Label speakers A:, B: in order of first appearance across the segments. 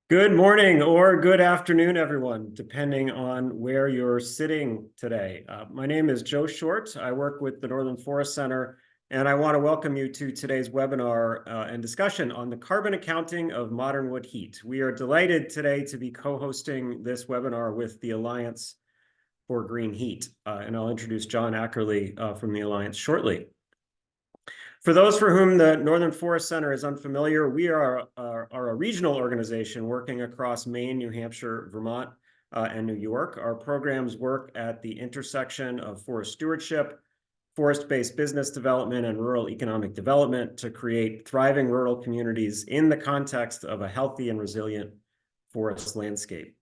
A: Good morning or good afternoon, everyone, depending on where you're sitting today. My name is Joe Short. I work with the Northern Forest Center, and I want to welcome you to today's webinar and discussion on the carbon accounting of modern wood heat. We are delighted today to be co-hosting this webinar with the Alliance for Green Heat, and I'll introduce John Ackerley from the Alliance shortly. For those for whom the Northern Forest Center is unfamiliar, we are a regional organization working across Maine, New Hampshire, Vermont, and New York. Our programs work at the intersection of forest stewardship, forest-based business development, and rural economic development to create thriving rural communities in the context of a healthy and resilient forest landscape.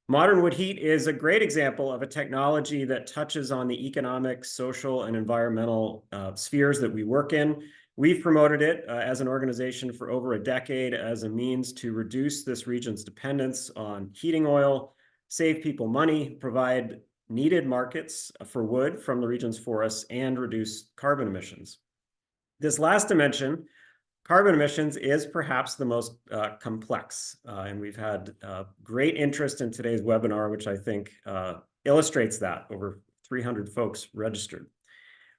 A: Modern wood heat is a great example of a technology that touches on the economic, social, and environmental spheres that we work in. We've promoted it as an organization for over a decade as a means to reduce this region's dependence on heating oil, save people money, provide needed markets for wood from the region's forests, and reduce carbon emissions. This last dimension, carbon emissions, is perhaps the most complex, and we've had great interest in today's webinar, which I think illustrates that. Over 300 folks registered.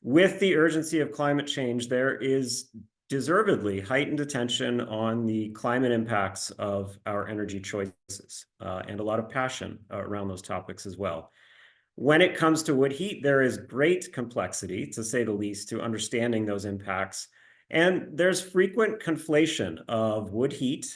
A: With the urgency of climate change, there is deservedly heightened attention on the climate impacts of our energy choices, and a lot of passion around those topics as well. When it comes to wood heat, there is great complexity, to say the least, to understanding those impacts. And there's frequent conflation of wood heat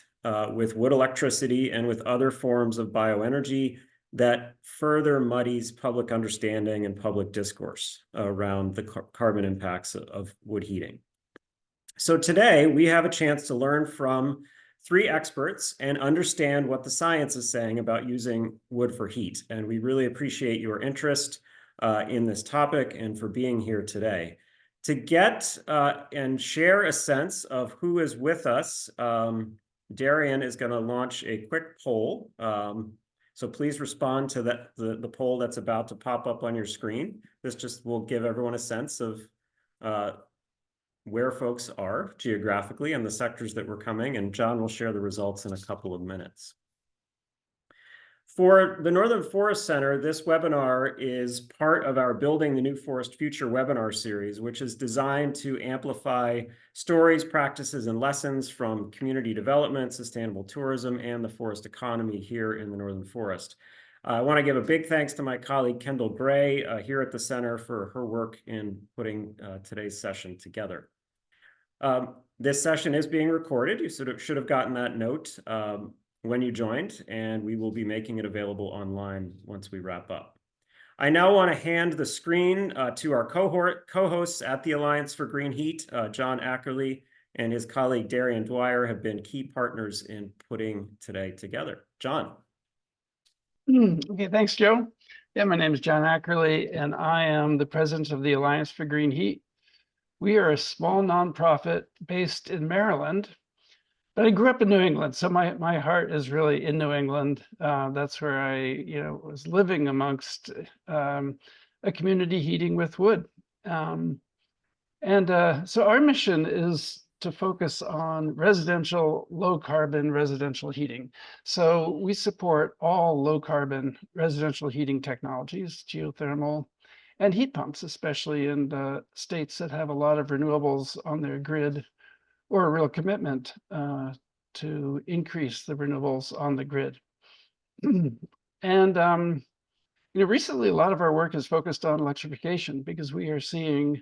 A: with wood electricity and with other forms of bioenergy that further muddies public understanding and public discourse around the carbon impacts of wood heating. So today we have a chance to learn from three experts and understand what the science is saying about using wood for heat. And we really appreciate your interest in this topic and for being here today. To get and share a sense of who is with us, Darian is going to launch a quick poll. So please respond to the poll that's about to pop up on your screen. This just will give everyone a sense of where folks are geographically and the sectors that we're coming, and John will share the results in a couple of minutes. For the Northern Forest Center, this webinar is part of our Building the New Forest Future webinar series, which is designed to amplify stories, practices, and lessons from community development, sustainable tourism, and the forest economy here in the Northern Forest. I want to give a big thanks to my colleague Kendall Gray here at the center for her work in putting today's session together. This session is being recorded. You should have gotten that note when you joined, and we will be making it available online once we wrap up. I now want to hand the screen to our co-hosts at the Alliance for Green Heat. John Ackerley and his colleague Darian Dwyer have been key partners in putting today together. John.
B: Okay, thanks, Joe. Yeah, my name is John Ackerley, and I am the president of the Alliance for Green Heat. We are a small nonprofit based in Maryland, but I grew up in New England, so my heart is really in New England. That's where I, was living amongst a community heating with wood. So our mission is to focus on residential, low carbon residential heating. So we support all low carbon residential heating technologies, geothermal, and heat pumps, especially in states that have a lot of renewables on their grid, or a real commitment to increase the renewables on the grid. And recently, a lot of our work is focused on electrification because we are seeing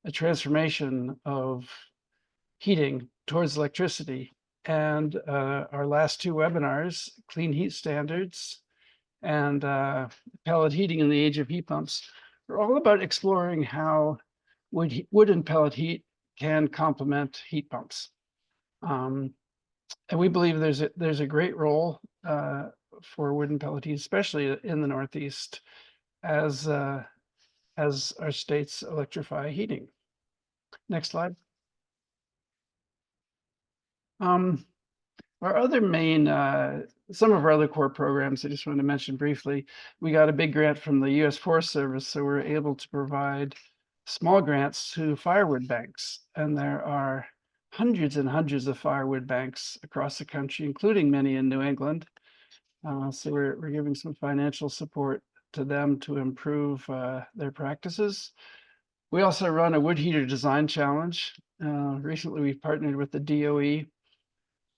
B: a transformation of heating towards electricity. And our last two webinars, Clean Heat Standards and Pellet Heating in the Age of Heat Pumps, are all about exploring how wood and pellet heat can complement heat pumps. And we believe there's a great role for wood and pellet heat, especially in the Northeast, as our states electrify heating. Next slide. Our other main, some of our other core programs, I just wanted to mention briefly, we got a big grant from the U.S. Forest Service, so we're able to provide small grants to firewood banks. And there are hundreds and hundreds of firewood banks across the country, including many in New England. So we're giving some financial support to them to improve their practices. We also run a wood heater design challenge. Recently, we partnered with the DOE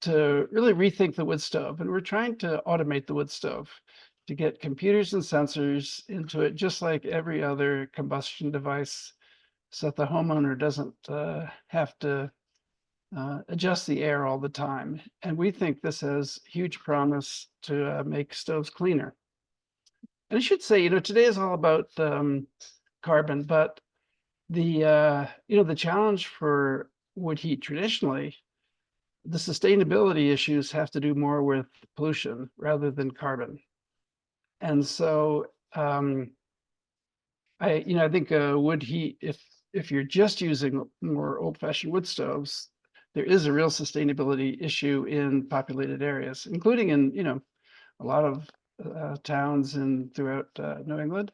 B: to really rethink the wood stove, and we're trying to automate the wood stove to get computers and sensors into it, just like every other combustion device, so that the homeowner doesn't have to adjust the air all the time. And we think this has huge promise to make stoves cleaner. And I should say, today is all about carbon, but the challenge for wood heat traditionally, the sustainability issues have to do more with pollution rather than carbon. And so I think wood heat, if you're just using more old-fashioned wood stoves, there is a real sustainability issue in populated areas, including in a lot of towns and throughout New England.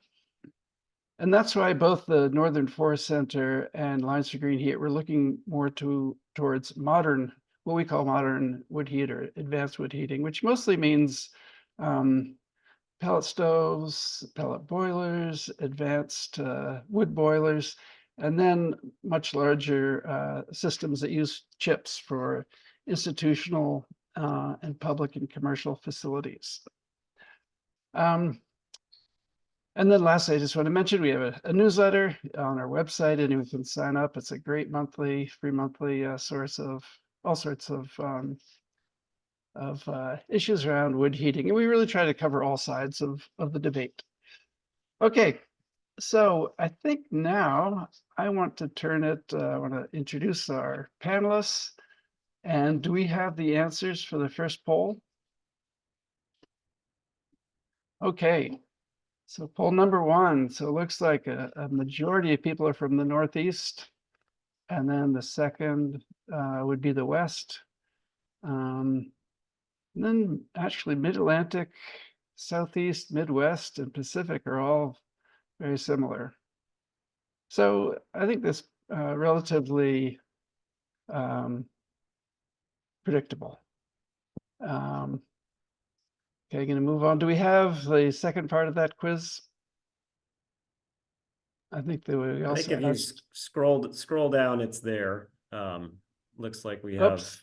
B: And that's why both the Northern Forest Center and Alliance for Green Heat, we're looking more towards modern, what we call modern wood heat or advanced wood heating, which mostly means pellet stoves, pellet boilers, advanced wood boilers, and then much larger systems that use chips for institutional and public and commercial facilities. And then lastly, I just want to mention, we have a newsletter on our website. Anyone can sign up. It's a great free monthly source of all sorts of issues around wood heating. And we really try to cover all sides of the debate. Okay, so I think now I want to I want to introduce our panelists. And do we have the answers for the first poll? Okay. So poll number one, so it looks like a majority of people are from the Northeast. And then the second would be the West. And then actually Mid-Atlantic, Southeast, Midwest, and Pacific are all very similar. So I think this relatively predictable. Okay, going to move on. Do we have the second part of that quiz? I think that we also.
A: I think if you scroll down, it's there. Looks like we have.
B: Oops.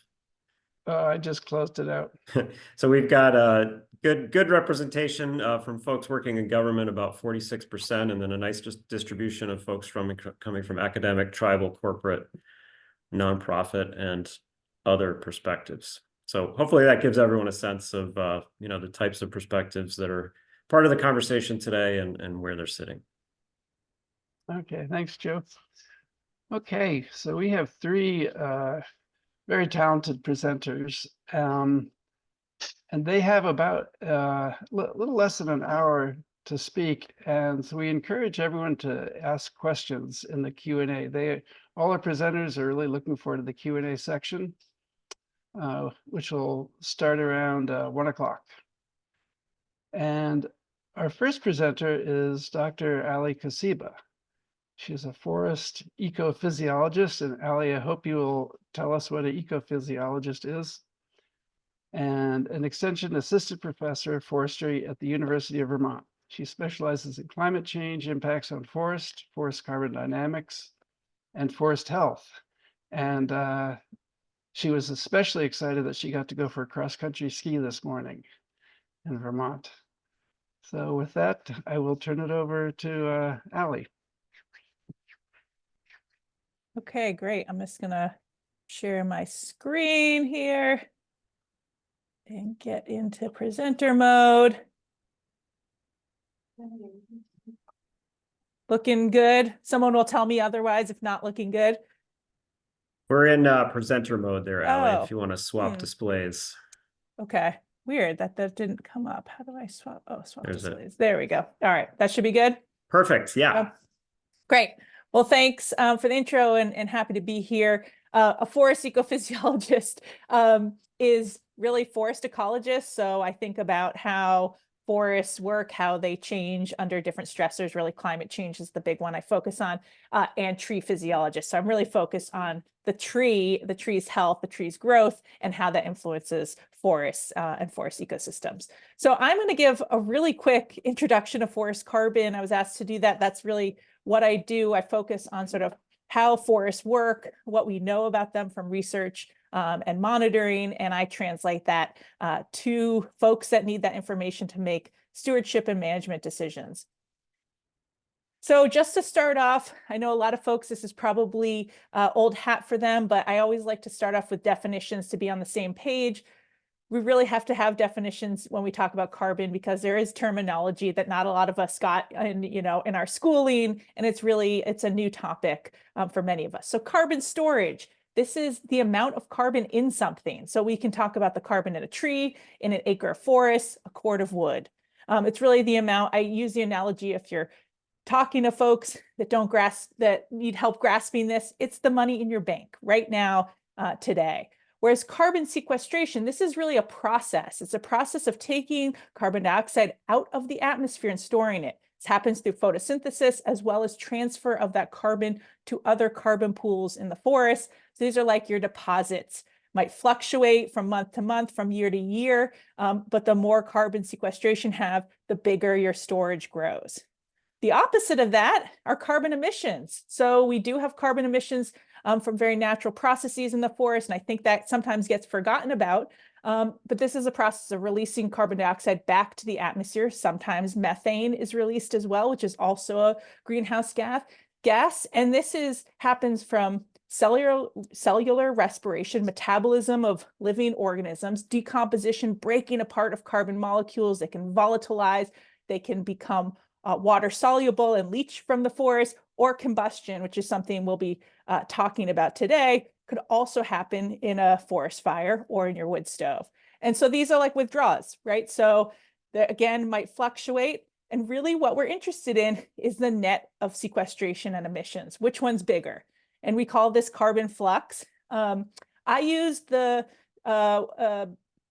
B: I just closed it out.
A: So we've got a good representation from folks working in government, about 46%, and then a nice distribution of folks coming from academic, tribal, corporate, nonprofit, and other perspectives. So hopefully that gives everyone a sense of the types of perspectives that are part of the conversation today and where they're sitting.
B: Okay, thanks, Joe. Okay, so we have three very talented presenters, and they have about a little less than an hour to speak. And so we encourage everyone to ask questions in the Q&A. All our presenters are really looking forward to the Q&A section, which will start around 1 o'clock. And our first presenter is Dr. Ali Kosiba. She's a forest ecophysiologist, and Ali, I hope you will tell us what an ecophysiologist is, and an extension assistant professor of forestry at the University of Vermont. She specializes in climate change impacts on forest carbon dynamics, and forest health. And she was especially excited that she got to go for a cross-country ski this morning in Vermont. So with that, I will turn it over to Ali.
C: Okay, great. I'm just gonna share my screen here and get into presenter mode. Looking good. Someone will tell me otherwise if not looking good.
A: We're in presenter mode there, Ali, if you want to swap
C: Hmm.
A: displays.
C: Okay, weird that didn't come up. How do I swap? Oh, swap
A: There's
C: displays. There we go. All right, that should be good.
A: Perfect, yeah.
C: Great. Well, thanks for the intro and happy to be here. A forest ecophysiologist is really forest ecologist. So I think about how forests work, how they change under different stressors. Really, climate change is the big one I focus on, and tree physiologists. So I'm really focused on the tree's health, the tree's growth, and how that influences forests and forest ecosystems. So I'm going to give a really quick introduction of forest carbon. I was asked to do that. That's really what I do. I focus on sort of how forests work, what we know about them from research and monitoring, and I translate that to folks that need that information to make stewardship and management decisions. So just to start off, I know a lot of folks, this is probably old hat for them, but I always like to start off with definitions to be on the same page. We really have to have definitions when we talk about carbon because there is terminology that not a lot of us got in our schooling, and it's a new topic for many of us. So carbon storage. This is the amount of carbon in something. So we can talk about the carbon in a tree, in an acre of forest, a cord of wood. It's really the amount. I use the analogy if you're talking to folks that need help grasping this, it's the money in your bank right now, today. Whereas carbon sequestration, this is really a process. It's a process of taking carbon dioxide out of the atmosphere and storing it. This happens through photosynthesis as well as transfer of that carbon to other carbon pools in the forest. So these are like your deposits. Might fluctuate from month to month, from year to year, but the more carbon sequestration have, the bigger your storage grows. The opposite of that are carbon emissions. So we do have carbon emissions from very natural processes in the forest, and I think that sometimes gets forgotten about. But this is a process of releasing carbon dioxide back to the atmosphere. Sometimes methane is released as well, which is also a greenhouse gas. And this happens from cellular respiration, metabolism of living organisms, decomposition, breaking apart of carbon molecules. They can volatilize, they can become water soluble and leach from the forest, or combustion, which is something we'll be talking about today, could also happen in a forest fire or in your wood stove. And so these are like withdrawals, right? So they again might fluctuate. And really what we're interested in is the net of sequestration and emissions. Which one's bigger? And we call this carbon flux. I use the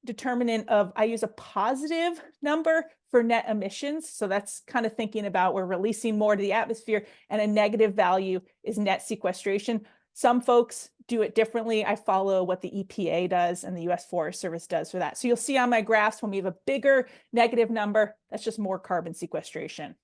C: determinant of, I use a positive number for net emissions. So that's kind of thinking about we're releasing more to the atmosphere, and a negative value is net sequestration. Some folks do it differently. I follow what the EPA does and the US Forest Service does for that. So you'll see on my graphs when we have a bigger negative number, that's just more carbon sequestration.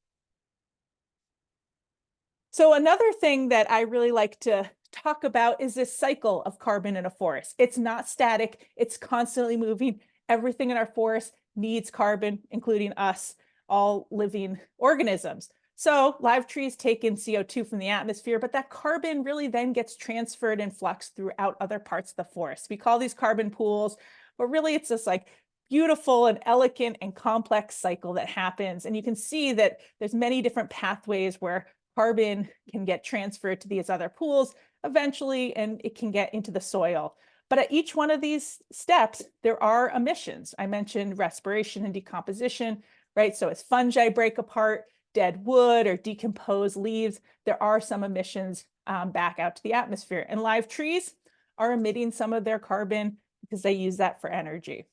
C: So another thing that I really like to talk about is this cycle of carbon in a forest. It's not static, it's constantly moving. Everything in our forest needs carbon, including us, all living organisms. So live trees take in CO2 from the atmosphere, but that carbon really then gets transferred and fluxed throughout other parts of the forest. We call these carbon pools, but really it's this like beautiful and elegant and complex cycle that happens. And you can see that there's many different pathways where carbon can get transferred to these other pools eventually, and it can get into the soil. But at each one of these steps, there are emissions. I mentioned respiration and decomposition, right? So as fungi break apart dead wood or decomposed leaves, there are some emissions back out to the atmosphere. And live trees are emitting some of their carbon because they use that for energy.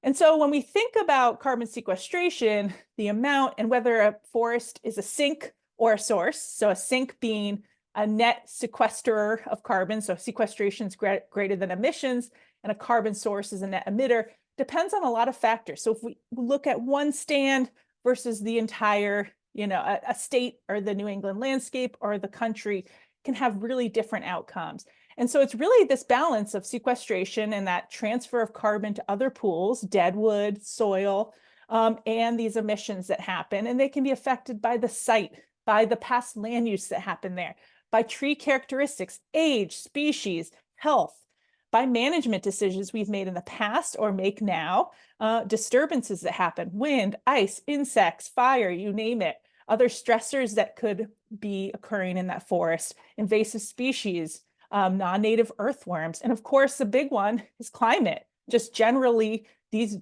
C: And so when we think about carbon sequestration, the amount and whether a forest is a sink or a source, so a sink being a net sequesterer of carbon, so sequestration is greater than emissions, and a carbon source is a net emitter, depends on a lot of factors. So if we look at one stand versus the entire, a state or the New England landscape or the country can have really different outcomes. And so it's really this balance of sequestration and that transfer of carbon to other pools, dead wood, soil, and these emissions that happen. And they can be affected by the site, by the past land use that happened there, by tree characteristics, age, species, health, by management decisions we've made in the past or make now, disturbances that happen, wind, ice, insects, fire, you name it, other stressors that could be occurring in that forest, invasive species, non-native earthworms. And of course, the big one is climate. Just generally, these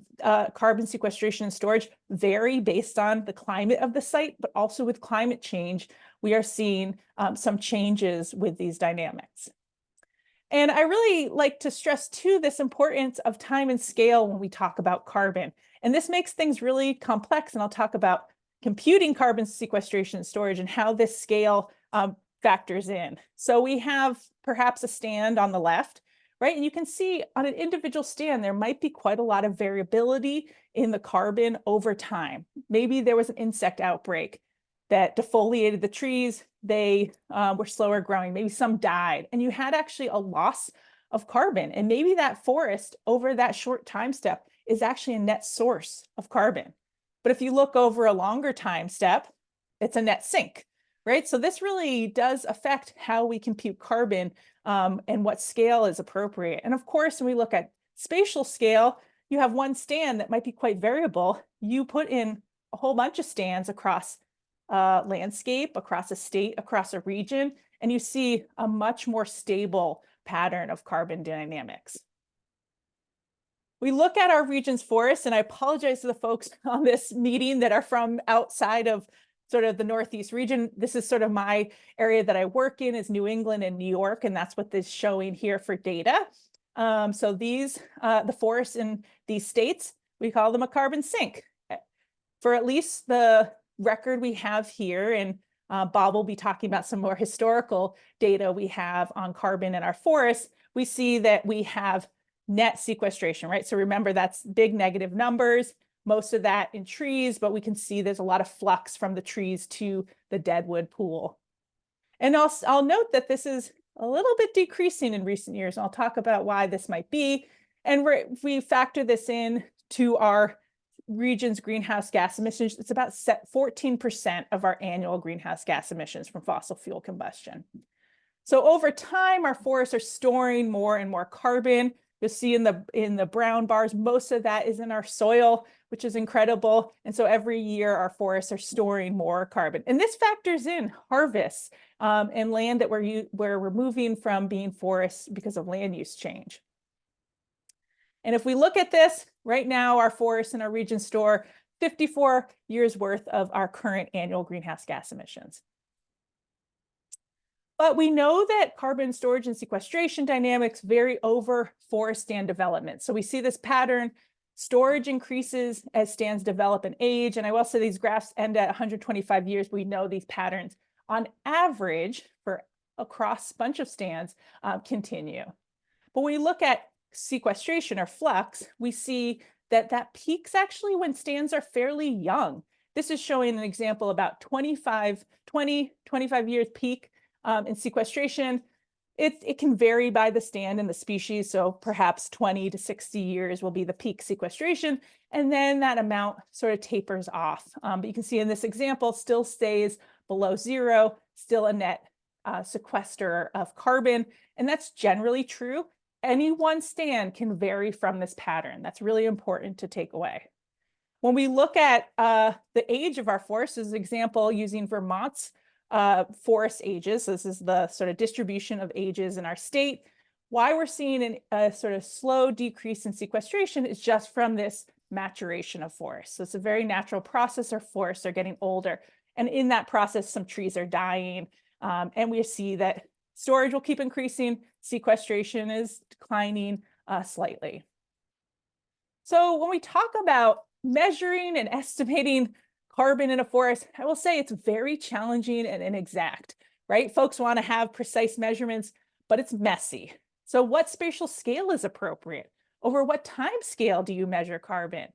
C: carbon sequestration and storage vary based on the climate of the site, but also with climate change, we are seeing some changes with these dynamics. And I really like to stress too this importance of time and scale when we talk about carbon. And this makes things really complex. And I'll talk about computing carbon sequestration and storage and how this scale factors in. So we have perhaps a stand on the left, right? And you can see on an individual stand, there might be quite a lot of variability in the carbon over time. Maybe there was an insect outbreak that defoliated the trees. They were slower growing. Maybe some died. And you had actually a loss of carbon. And maybe that forest over that short time step is actually a net source of carbon. But if you look over a longer time step, it's a net sink, right? So this really does affect how we compute carbon and what scale is appropriate. And of course, when we look at spatial scale, you have one stand that might be quite variable. You put in a whole bunch of stands across landscape, across a state, across a region, and you see a much more stable pattern of carbon dynamics. We look at our region's forests, and I apologize to the folks on this meeting that are from outside of sort of the Northeast region. This is sort of my area that I work in is New England and New York, and that's what this is showing here for data. So these, the forests in these states, we call them a carbon sink. For at least the record we have here, and Bob will be talking about some more historical data we have on carbon in our forests, we see that we have net sequestration, right? So remember, that's big negative numbers, most of that in trees, but we can see there's a lot of flux from the trees to the deadwood pool. And I'll note that this is a little bit decreasing in recent years, and I'll talk about why this might be. And we factor this in to our region's greenhouse gas emissions. It's about 14% of our annual greenhouse gas emissions from fossil fuel combustion. So over time, our forests are storing more and more carbon. You'll see in the brown bars, most of that is in our soil, which is incredible. And so every year our forests are storing more carbon. And this factors in harvests and land that we're removing from being forests because of land use change. And if we look at this, right now our forests in our region store 54 years worth of our current annual greenhouse gas emissions. But we know that carbon storage and sequestration dynamics vary over forest stand development. So we see this pattern. Storage increases as stands develop and age. And I will say these graphs end at 125 years. We know these patterns on average for across a bunch of stands continue. But when we look at sequestration or flux, we see that that peaks actually when stands are fairly young. This is showing an example about 25 years peak in sequestration. It can vary by the stand and the species. So perhaps 20 to 60 years will be the peak sequestration. And then that amount sort of tapers off. But you can see in this example, still stays below zero, still a net sequester of carbon. And that's generally true. Any one stand can vary from this pattern. That's really important to take away. When we look at the age of our forests, as an example, using Vermont's forest ages, so this is the sort of distribution of ages in our state, why we're seeing a sort of slow decrease in sequestration is just from this maturation of forests. So it's a very natural process. Our forests are getting older. And in that process, some trees are dying. And we see that storage will keep increasing. Sequestration is declining slightly. So when we talk about measuring and estimating carbon in a forest, I will say it's very challenging and inexact, right? Folks want to have precise measurements, but it's messy. So what spatial scale is appropriate? Over what time scale do you measure carbon?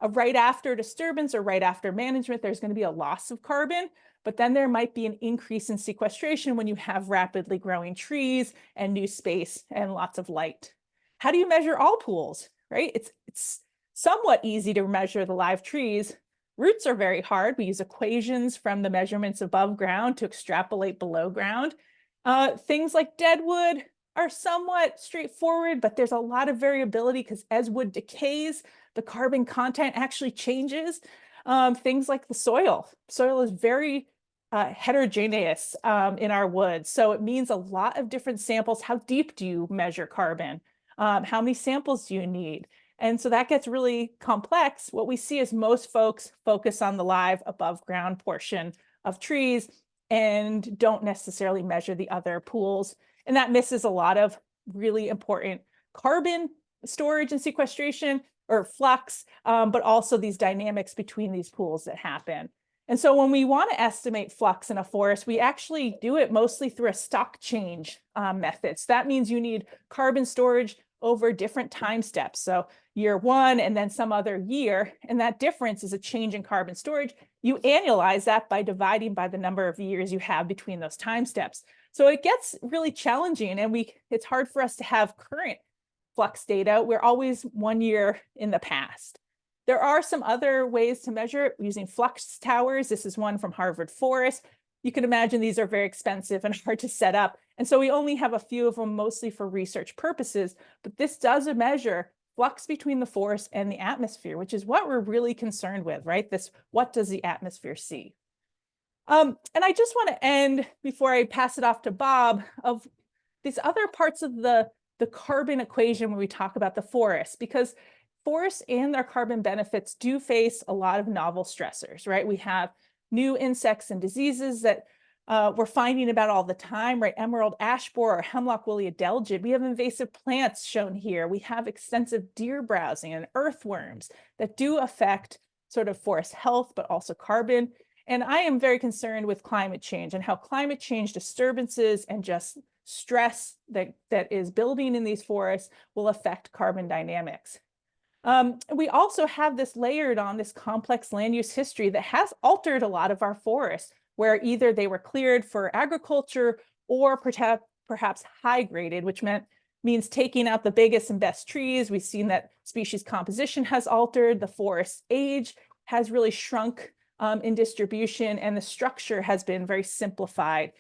C: Right after disturbance or right after management, there's going to be a loss of carbon, but then there might be an increase in sequestration when you have rapidly growing trees and new space and lots of light. How do you measure all pools, right? It's somewhat easy to measure the live trees. Roots are very hard. We use equations from the measurements above ground to extrapolate below ground. Things like deadwood are somewhat straightforward, but there's a lot of variability because as wood decays, the carbon content actually changes. Things like the soil. Soil is very heterogeneous in our woods. So it means a lot of different samples. How deep do you measure carbon? How many samples do you need? And so that gets really complex. What we see is most folks focus on the live above ground portion of trees and don't necessarily measure the other pools. And that misses a lot of really important carbon storage and sequestration, or flux, but also these dynamics between these pools that happen. And so when we want to estimate flux in a forest, we actually do it mostly through a stock change method. So that means you need carbon storage over different time steps. So year one and then some other year, and that difference is a change in carbon storage. You annualize that by dividing by the number of years you have between those time steps. So it gets really challenging, and it's hard for us to have current flux data. We're always 1 year in the past. There are some other ways to measure it using flux towers. This is one from Harvard Forest. You can imagine these are very expensive and hard to set up. And so we only have a few of them, mostly for research purposes, but this does measure flux between the forest and the atmosphere, which is what we're really concerned with, right? What does the atmosphere see? And I just want to end, before I pass it off to Bob, of these other parts of the carbon equation when we talk about the forest, because forests and their carbon benefits do face a lot of novel stressors, right? We have new insects and diseases that we're finding about all the time, right? Emerald ash borer or hemlock woolly adelgid. We have invasive plants shown here. We have extensive deer browsing and earthworms that do affect sort of forest health, but also carbon. And I am very concerned with climate change and how climate change disturbances and just stress that is building in these forests will affect carbon dynamics. We also have this layered on this complex land use history that has altered a lot of our forests, where either they were cleared for agriculture or perhaps high graded, which means taking out the biggest and best trees. We've seen that species composition has altered, the forest age has really shrunk in distribution, and the structure has been very simplified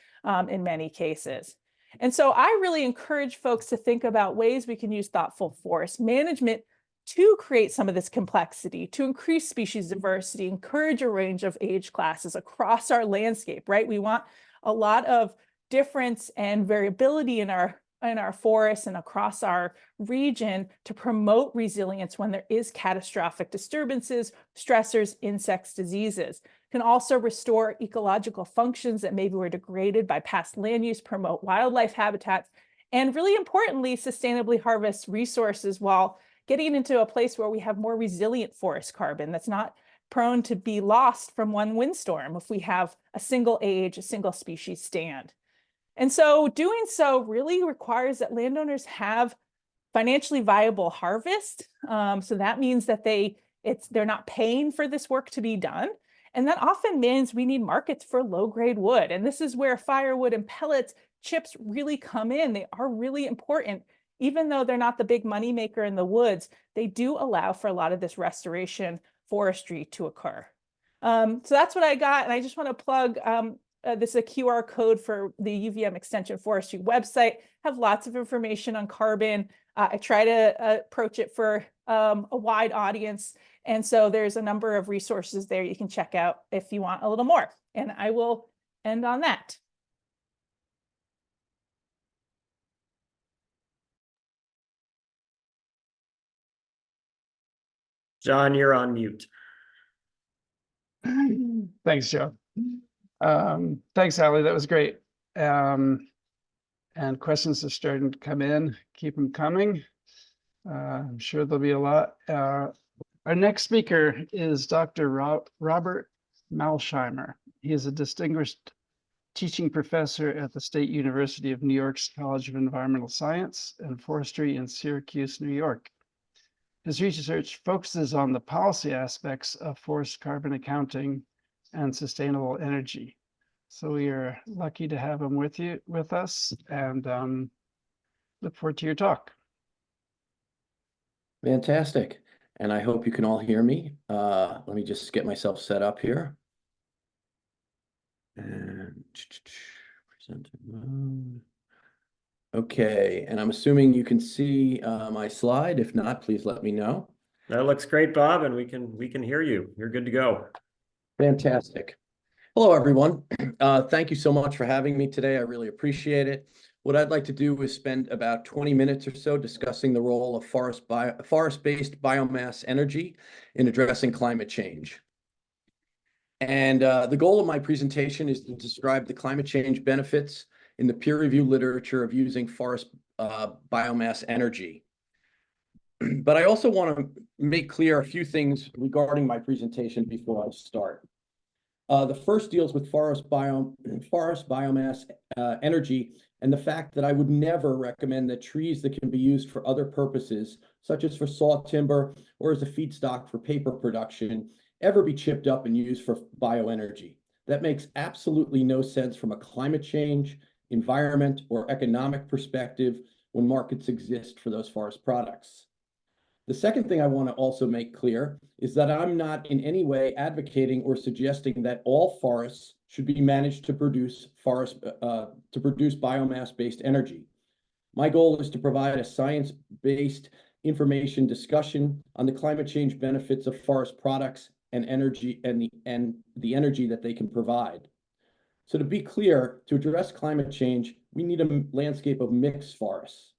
C: in many cases. And so I really encourage folks to think about ways we can use thoughtful forest management to create some of this complexity, to increase species diversity, encourage a range of age classes across our landscape, right? We want a lot of difference and variability in our forests and across our region to promote resilience when there is catastrophic disturbances, stressors, insects, diseases. Can also restore ecological functions that maybe were degraded by past land use, promote wildlife habitats, and really importantly, sustainably harvest resources while getting into a place where we have more resilient forest carbon that's not prone to be lost from one windstorm if we have a single age, a single species stand. And so doing so really requires that landowners have financially viable harvest. So that means that they're not paying for this work to be done. And that often means we need markets for low-grade wood. And this is where firewood and pellets chips really come in. They are really important. Even though they're not the big money maker in the woods, they do allow for a lot of this restoration forestry to occur. So that's what I got. And I just want to plug, this is a QR code for the UVM Extension Forestry website. Have lots of information on carbon. I try to approach it for a wide audience. And so there's a number of resources there you can check out if you want a little more. And I will end on that.
A: John, you're on mute.
B: Thanks, Joe. Thanks, Ali. That was great. And questions are starting to come in. Keep them coming. I'm sure there'll be a lot. Our next speaker is Dr. Robert Malmsheimer. He is a distinguished teaching professor at the State University of New York's College of Environmental Science and Forestry in Syracuse, New York. His research focuses on the policy aspects of forest carbon accounting and sustainable energy. So we are lucky to have him with us, and look forward to your talk.
D: Fantastic. And I hope you can all hear me. Let me just get myself set up here. And present mode. Okay, and I'm assuming you can see my slide. If not, please let me know.
A: That looks great, Bob, and we can hear you. You're good to go.
D: Fantastic. Hello, everyone. Thank you so much for having me today. I really appreciate it. What I'd like to do is spend about 20 minutes or so discussing the role of forest-based biomass energy in addressing climate change. And the goal of my presentation is to describe the climate change benefits in the peer-reviewed literature of using forest biomass energy. but I also want to make clear a few things regarding my presentation before I start. The first deals with forest biomass energy, and the fact that I would never recommend that trees that can be used for other purposes, such as for saw timber or as a feedstock for paper production, ever be chipped up and used for bioenergy. That makes absolutely no sense from a climate change, environment, or economic perspective when markets exist for those forest products. The second thing I want to also make clear is that I'm not in any way advocating or suggesting that all forests should be managed to produce biomass-based energy. My goal is to provide a science-based information discussion on the climate change benefits of forest products and energy and the energy that they can provide. So to be clear, to address climate change, we need a landscape of mixed forests.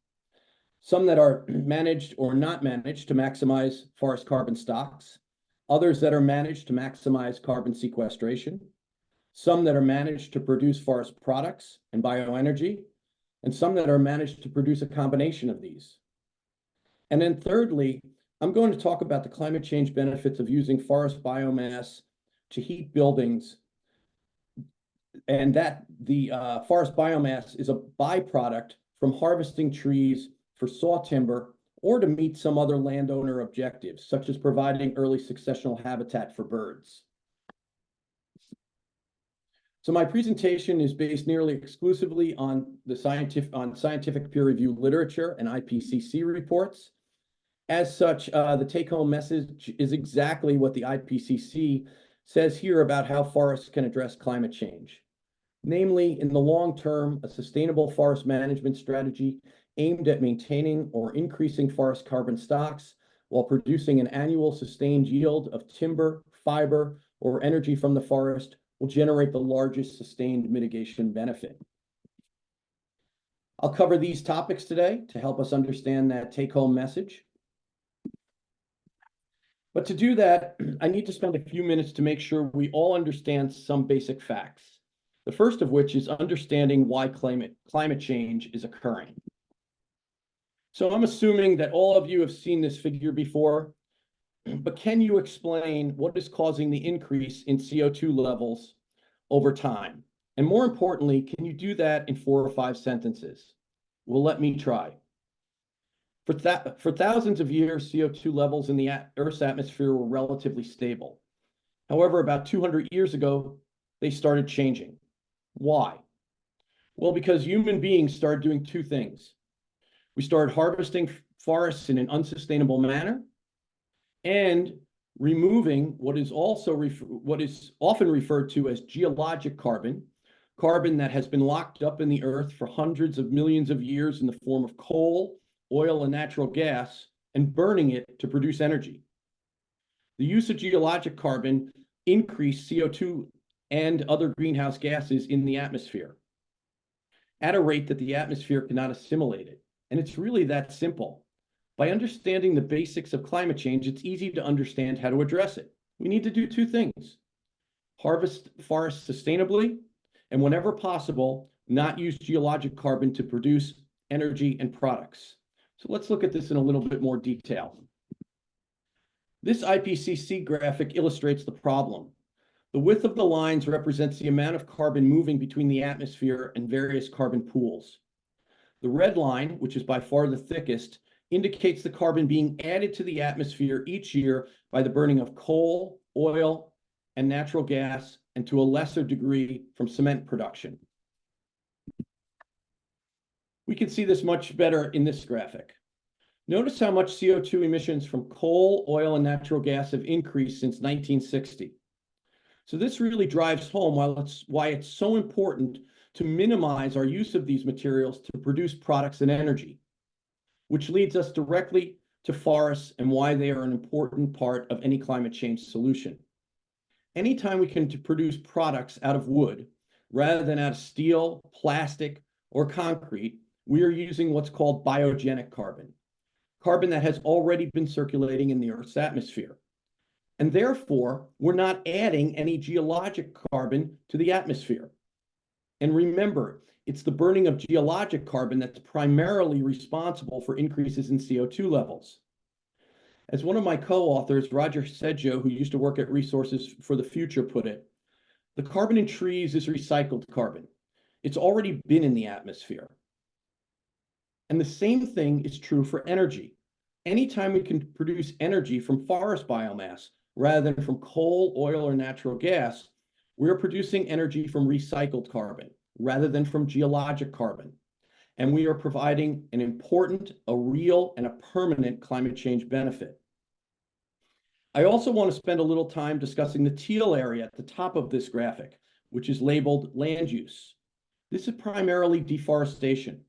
D: Some that are managed or not managed to maximize forest carbon stocks, others that are managed to maximize carbon sequestration, some that are managed to produce forest products and bioenergy, and some that are managed to produce a combination of these. And then thirdly, I'm going to talk about the climate change benefits of using forest biomass to heat buildings, and that the forest biomass is a byproduct from harvesting trees for saw timber or to meet some other landowner objectives, such as providing early successional habitat for birds. So my presentation is based nearly exclusively on scientific peer-reviewed literature and IPCC reports. As such, the take-home message is exactly what the IPCC says here about how forests can address climate change. Namely, in the long term, a sustainable forest management strategy aimed at maintaining or increasing forest carbon stocks while producing an annual sustained yield of timber, fiber, or energy from the forest will generate the largest sustained mitigation benefit. I'll cover these topics today to help us understand that take-home message. But to do that, I need to spend a few minutes to make sure we all understand some basic facts. The first of which is understanding why climate change is occurring. So I'm assuming that all of you have seen this figure before, but can you explain what is causing the increase in CO2 levels over time? And more importantly, can you do that in 4 or 5 sentences? Well, let me try. For thousands of years, CO2 levels in the Earth's atmosphere were relatively stable. However, about 200 years ago, they started changing. Why? Well, because human beings started doing 2 things. We started harvesting forests in an unsustainable manner and removing what is often referred to as geologic carbon, carbon that has been locked up in the earth for hundreds of millions of years in the form of coal, oil, and natural gas, and burning it to produce energy. The use of geologic carbon increased CO2 and other greenhouse gases in the atmosphere at a rate that the atmosphere cannot assimilate it. And it's really that simple. By understanding the basics of climate change, it's easy to understand how to address it. We need to do 2 things: harvest forests sustainably, and whenever possible, not use geologic carbon to produce energy and products. So let's look at this in a little bit more detail. This IPCC graphic illustrates the problem. The width of the lines represents the amount of carbon moving between the atmosphere and various carbon pools. The red line, which is by far the thickest, indicates the carbon being added to the atmosphere each year by the burning of coal, oil, and natural gas, and to a lesser degree from cement production. We can see this much better in this graphic. Notice how much CO2 emissions from coal, oil, and natural gas have increased since 1960. So this really drives home why it's so important to minimize our use of these materials to produce products and energy, which leads us directly to forests and why they are an important part of any climate change solution. Anytime we can produce products out of wood, rather than out of steel, plastic, or concrete, we are using what's called biogenic carbon, carbon that has already been circulating in the Earth's atmosphere. And therefore, we're not adding any geologic carbon to the atmosphere. And remember, it's the burning of geologic carbon that's primarily responsible for increases in CO2 levels. As one of my co-authors, Roger Sedjo, who used to work at Resources for the Future, put it, the carbon in trees is recycled carbon. It's already been in the atmosphere. And the same thing is true for energy. Anytime we can produce energy from forest biomass rather than from coal, oil, or natural gas, we're producing energy from recycled carbon rather than from geologic carbon. And we are providing an important, a real, and a permanent climate change benefit. I also want to spend a little time discussing the teal area at the top of this graphic, which is labeled land use. This is primarily deforestation.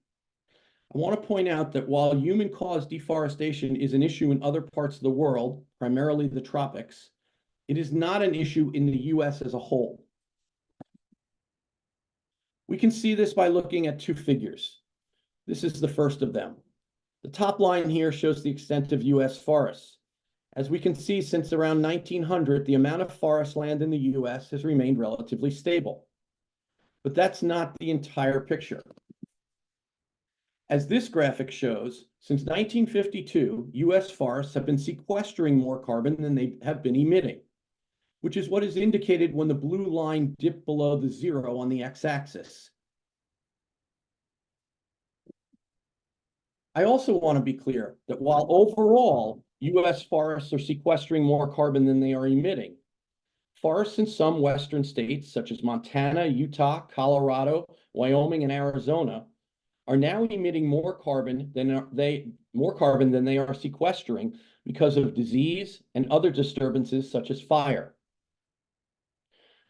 D: I want to point out that while human-caused deforestation is an issue in other parts of the world, primarily the tropics, it is not an issue in the US as a whole. We can see this by looking at two figures. This is the first of them. The top line here shows the extent of US forests. As we can see, since around 1900, the amount of forest land in the US has remained relatively stable. But that's not the entire picture. As this graphic shows, since 1952, US forests have been sequestering more carbon than they have been emitting, which is what is indicated when the blue line dipped below the zero on the x-axis. I also want to be clear that while overall US forests are sequestering more carbon than they are emitting, forests in some western states, such as Montana, Utah, Colorado, Wyoming, and Arizona, are now emitting more carbon than they are sequestering because of disease and other disturbances such as fire.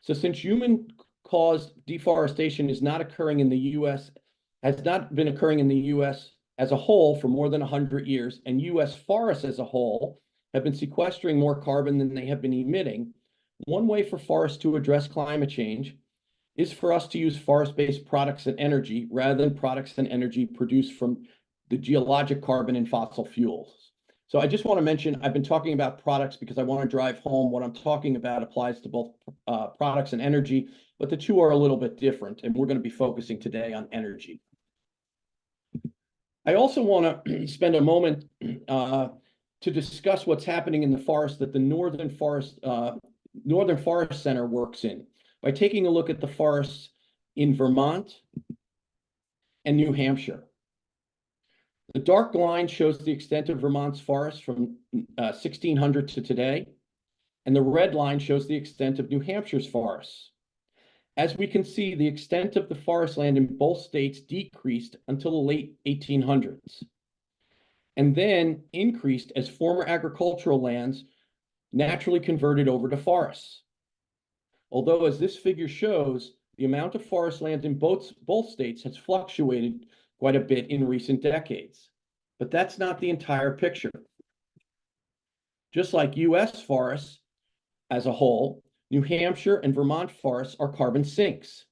D: So since human-caused deforestation is not occurring in the US, has not been occurring in the US as a whole for more than 100 years, and US forests as a whole have been sequestering more carbon than they have been emitting, one way for forests to address climate change is for us to use forest-based products and energy rather than products and energy produced from the geologic carbon in fossil fuels. So I just want to mention, I've been talking about products because I want to drive home what I'm talking about applies to both products and energy, but the two are a little bit different, and we're going to be focusing today on energy. I also want to spend a moment to discuss what's happening in the forest that the Northern Forest Center works in, by taking a look at the forests in Vermont and New Hampshire. The dark line shows the extent of Vermont's forests from 1600 to today, and the red line shows the extent of New Hampshire's forests. As we can see, the extent of the forest land in both states decreased until the late 1800s, and then increased as former agricultural lands naturally converted over to forests. Although, as this figure shows, the amount of forest land in both states has fluctuated quite a bit in recent decades. But that's not the entire picture. Just like US forests as a whole, New Hampshire and Vermont forests are carbon sinks.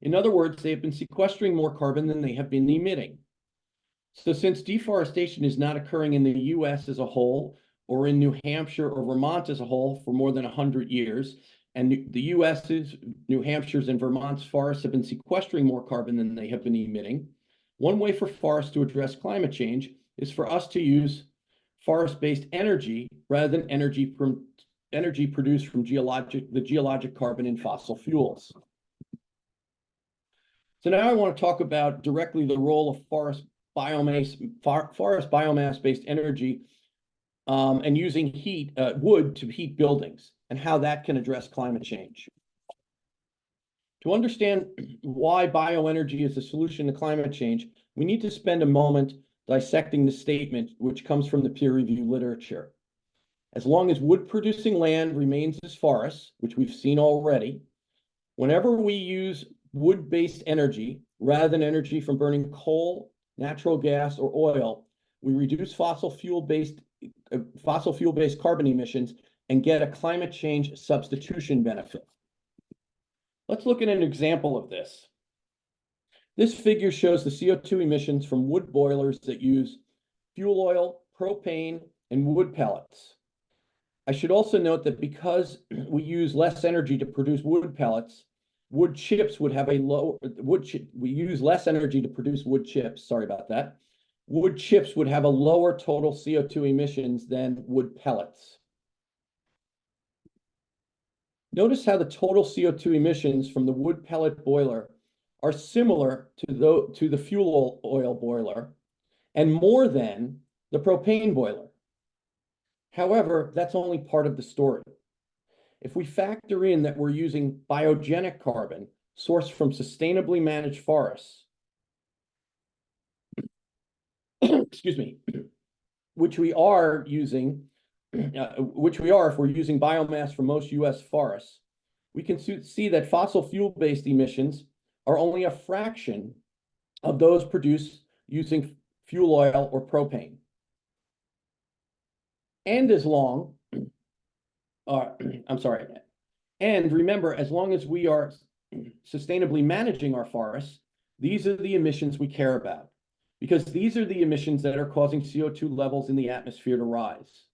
D: In other words, they have been sequestering more carbon than they have been emitting. So since deforestation is not occurring in the US as a whole, or in New Hampshire or Vermont as a whole for more than 100 years, and the US's, New Hampshire's, and Vermont's forests have been sequestering more carbon than they have been emitting, one way for forests to address climate change is for us to use forest-based energy rather than energy produced from the geologic carbon in fossil fuels. So now I want to talk about directly the role of forest biomass-based energy and using wood to heat buildings, and how that can address climate change. To understand why bioenergy is a solution to climate change, we need to spend a moment dissecting the statement, which comes from the peer-reviewed literature. As long as wood-producing land remains as forests, which we've seen already, whenever we use wood-based energy rather than energy from burning coal, natural gas, or oil, we reduce fossil fuel-based carbon emissions and get a climate change substitution benefit. Let's look at an example of this. This figure shows the CO2 emissions from wood boilers that use fuel oil, propane, and wood pellets. I should also note that because we use less energy to produce wood pellets, wood chips would have a we use less energy to produce wood chips, sorry about that. wood chips would have a lower total CO2 emissions than wood pellets. Notice how the total CO2 emissions from the wood pellet boiler are similar to the fuel oil boiler and more than the propane boiler. However, that's only part of the story. If we factor in that we're using biogenic carbon sourced from sustainably managed forests, excuse me, which we are using, if we're using biomass from most US forests, we can see that fossil fuel-based emissions are only a fraction of those produced using fuel oil or propane. And and remember, as long as we are sustainably managing our forests, these are the emissions we care about, because these are the emissions that are causing CO2 levels in the atmosphere to rise.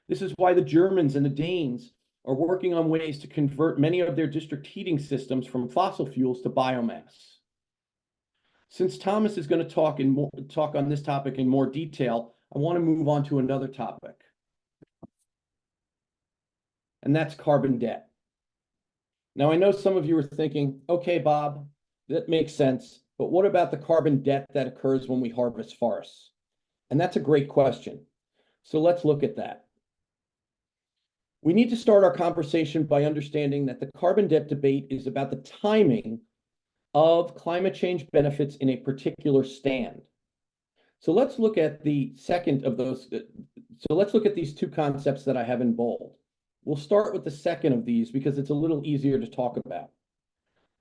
D: This is why the Germans and the Danes are working on ways to convert many of their district heating systems from fossil fuels to biomass. Since Thomas is going to talk on this topic in more detail, I want to move on to another topic, and that's carbon debt. Now, I know some of you are thinking, okay, Bob, that makes sense, but what about the carbon debt that occurs when we harvest forests? And that's a great question. So let's look at that. We need to start our conversation by understanding that the carbon debt debate is about the timing of climate change benefits in a particular stand. So let's look at the second of those. So let's look at these two concepts that I have in bold. We'll start with the second of these because it's a little easier to talk about.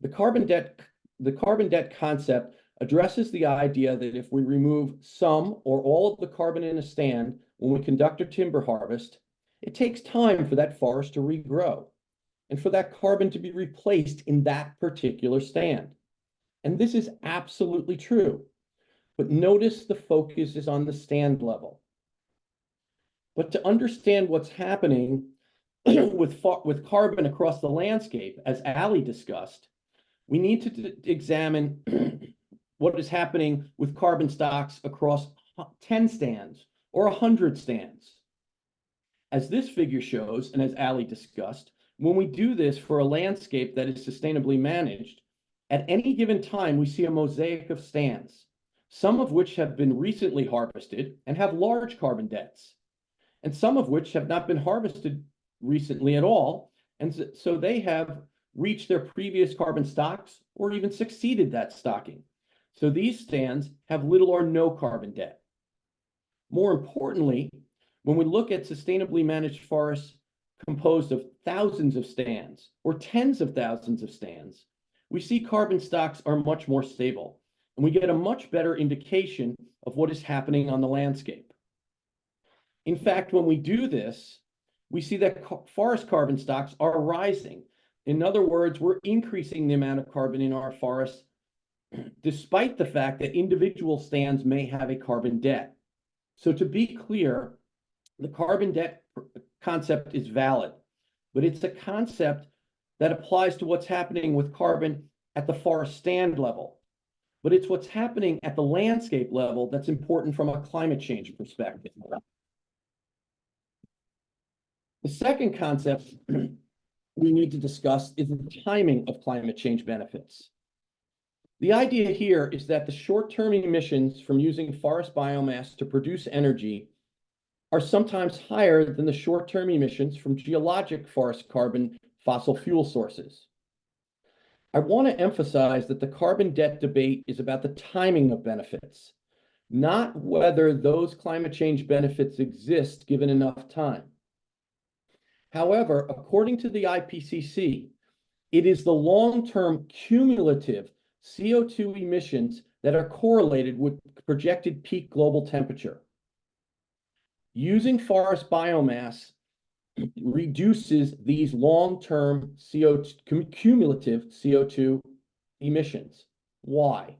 D: The carbon debt concept addresses the idea that if we remove some or all of the carbon in a stand when we conduct a timber harvest, it takes time for that forest to regrow and for that carbon to be replaced in that particular stand. And this is absolutely true. But notice the focus is on the stand level. But to understand what's happening with carbon across the landscape, as Ali discussed, we need to examine what is happening with carbon stocks across 10 stands or 100 stands. As this figure shows, and as Ali discussed, when we do this for a landscape that is sustainably managed, at any given time, we see a mosaic of stands, some of which have been recently harvested and have large carbon debts, and some of which have not been harvested recently at all, and so they have reached their previous carbon stocks or even succeeded that stocking. So these stands have little or no carbon debt. More importantly, when we look at sustainably managed forests composed of thousands of stands or tens of thousands of stands, we see carbon stocks are much more stable, and we get a much better indication of what is happening on the landscape. In fact, when we do this, we see that forest carbon stocks are rising. In other words, we're increasing the amount of carbon in our forests, despite the fact that individual stands may have a carbon debt. So to be clear, the carbon debt concept is valid, but it's a concept that applies to what's happening with carbon at the forest stand level. But it's what's happening at the landscape level that's important from a climate change perspective. The second concept we need to discuss is the timing of climate change benefits. The idea here is that the short-term emissions from using forest biomass to produce energy are sometimes higher than the short-term emissions from geologic forest carbon fossil fuel sources. I want to emphasize that the carbon debt debate is about the timing of benefits, not whether those climate change benefits exist given enough time. However, according to the IPCC, it is the long-term cumulative CO2 emissions that are correlated with projected peak global temperature. Using forest biomass reduces these long-term cumulative CO2 emissions. Why?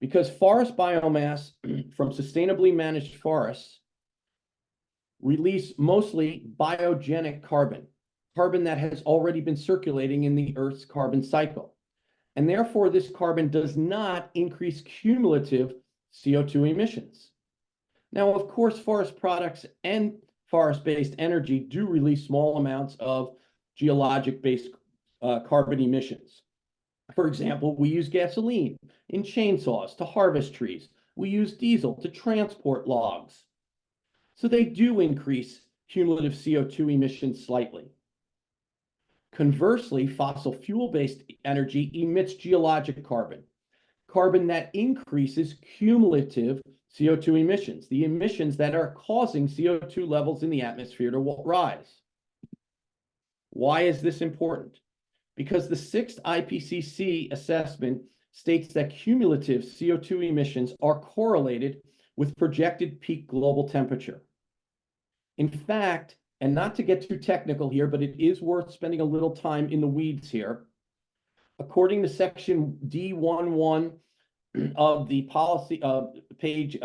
D: Because forest biomass from sustainably managed forests release mostly biogenic carbon, carbon that has already been circulating in the Earth's carbon cycle. And therefore, this carbon does not increase cumulative CO2 emissions. Now, of course, forest products and forest-based energy do release small amounts of geologic-based carbon emissions. For example, we use gasoline in chainsaws to harvest trees. We use diesel to transport logs. So they do increase cumulative CO2 emissions slightly. Conversely, fossil fuel-based energy emits geologic carbon, carbon that increases cumulative CO2 emissions, the emissions that are causing CO2 levels in the atmosphere to rise. Why is this important? Because the 6th IPCC assessment states that cumulative CO2 emissions are correlated with projected peak global temperature. In fact, and not to get too technical here, but it is worth spending a little time in the weeds here. According to section D11 of the policy, page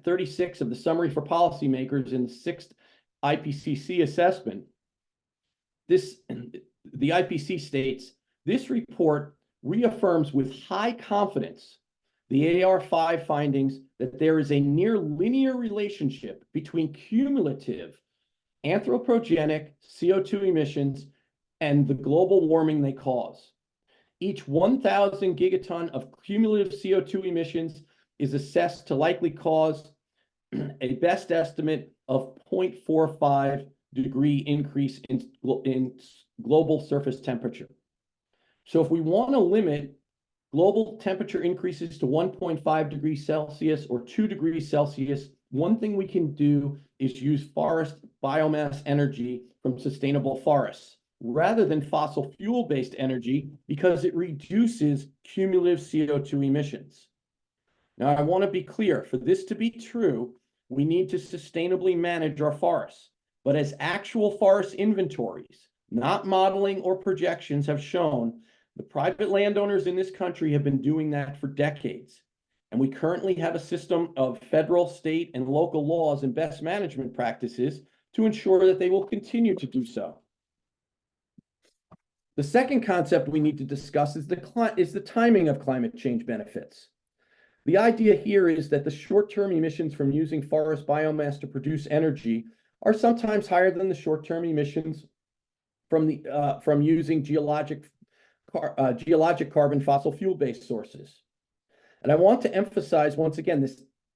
D: 36 of the summary for policymakers in the 6th IPCC assessment, the IPCC states, this report reaffirms with high confidence the AR5 findings that there is a near linear relationship between cumulative anthropogenic CO2 emissions and the global warming they cause. Each 1,000 gigaton of cumulative CO2 emissions is assessed to likely cause a best estimate of 0.45 degree increase in global surface temperature. So if we want to limit global temperature increases to 1.5 degrees Celsius or 2 degrees Celsius, one thing we can do is use forest biomass energy from sustainable forests rather than fossil fuel-based energy because it reduces cumulative CO2 emissions. Now, I want to be clear, for this to be true, we need to sustainably manage our forests. But as actual forest inventories, not modeling or projections, have shown, the private landowners in this country have been doing that for decades. And we currently have a system of federal, state, and local laws and best management practices to ensure that they will continue to do so. The second concept we need to discuss is the timing of climate change benefits. The idea here is that the short-term emissions from using forest biomass to produce energy are sometimes higher than the short-term emissions from using geologic carbon fossil fuel-based sources. And I want to emphasize once again,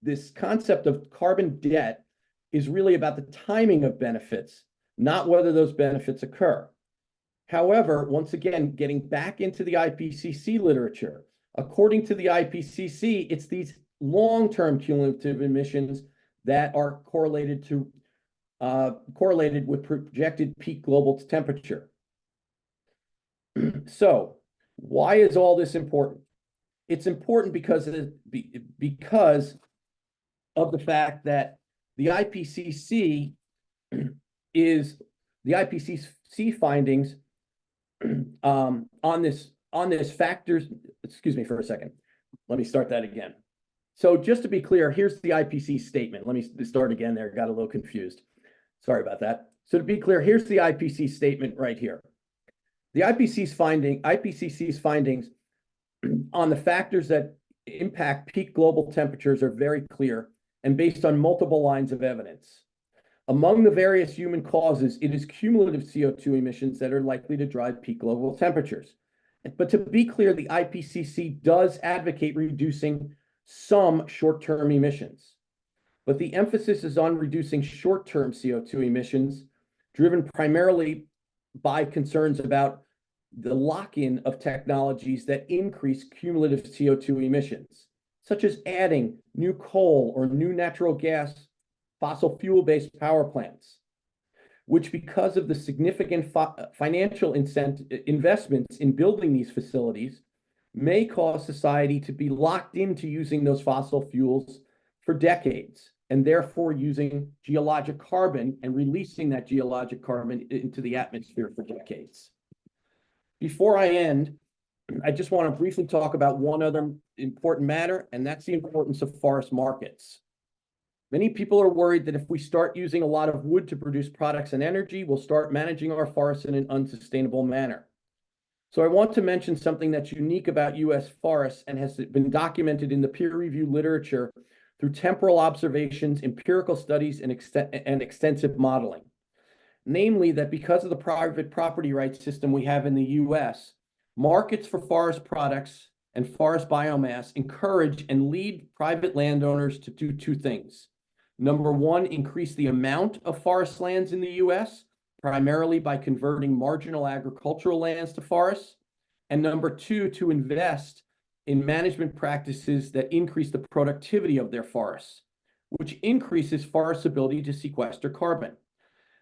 D: this concept of carbon debt is really about the timing of benefits, not whether those benefits occur. However, once again, getting back into the IPCC literature, according to the IPCC, it's these long-term cumulative emissions that are correlated with projected peak global temperature. So, why is all this important? It's important because of the fact that the IPCC findings on this factors. Excuse me for a second. Let me start that again. So just to be clear, here's the IPCC statement. Let me start again there. Got a little confused. Sorry about that. So to be clear, here's the IPCC statement right here. The IPCC's findings on the factors that impact peak global temperatures are very clear and based on multiple lines of evidence. Among the various human causes, it is cumulative CO2 emissions that are likely to drive peak global temperatures. But to be clear, the IPCC does advocate reducing some short-term emissions. But the emphasis is on reducing short-term CO2 emissions, driven primarily by concerns about the lock-in of technologies that increase cumulative CO2 emissions, such as adding new coal or new natural gas, fossil fuel-based power plants, which, because of the significant financial investments in building these facilities, may cause society to be locked into using those fossil fuels for decades, and therefore using geologic carbon and releasing that geologic carbon into the atmosphere for decades. Before I end, I just want to briefly talk about one other important matter, and that's the importance of forest markets. Many people are worried that if we start using a lot of wood to produce products and energy, we'll start managing our forests in an unsustainable manner. So I want to mention something that's unique about U.S. forests and has been documented in the peer-reviewed literature through temporal observations, empirical studies, and extensive modeling. Namely, that because of the private property rights system we have in the U.S., markets for forest products and forest biomass encourage and lead private landowners to do two things. Number one, increase the amount of forest lands in the U.S., primarily by converting marginal agricultural lands to forests. And number two, to invest in management practices that increase the productivity of their forests, which increases forests' ability to sequester carbon.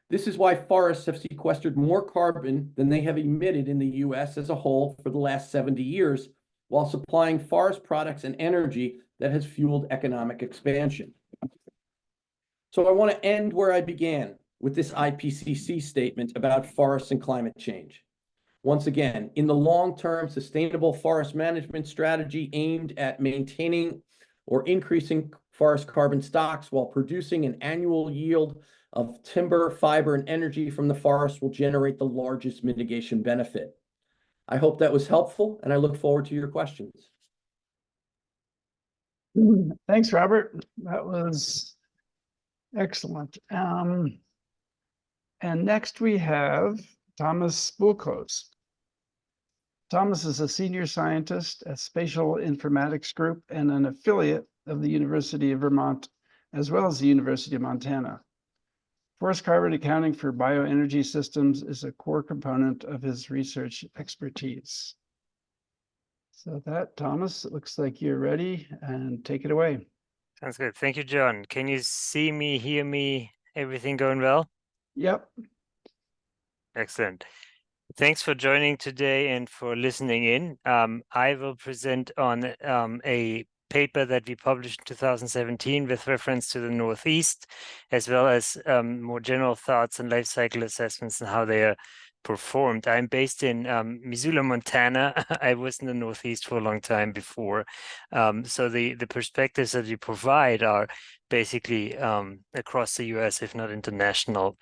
D: This is why forests have sequestered more carbon than they have emitted in the U.S. as a whole for the last 70 years, while supplying forest products and energy that has fueled economic expansion. So I want to end where I began, with this IPCC statement about forests and climate change. Once again, in the long-term, sustainable forest management strategy aimed at maintaining or increasing forest carbon stocks while producing an annual yield of timber, fiber, and energy from the forest will generate the largest mitigation benefit. I hope that was helpful, and I look forward to your questions.
B: Thanks, Robert. That was excellent. And next we have Thomas Buchholz. Thomas is a senior scientist at Spatial Informatics Group and an affiliate of the University of Vermont, as well as the University of Montana. Forest carbon accounting for bioenergy systems is a core component of his research expertise. So that, Thomas, it looks like you're ready, and take it away.
E: Sounds good. Thank you, John. Can you see me, hear me, everything going well?
B: Yep.
E: Excellent. Thanks for joining today and for listening in. I will present on a paper that we published in 2017 with reference to the Northeast, as well as more general thoughts and life cycle assessments and how they are performed. I'm based in Missoula, Montana. I was in the Northeast for a long time before. So the perspectives that we provide are basically across the US, if not international.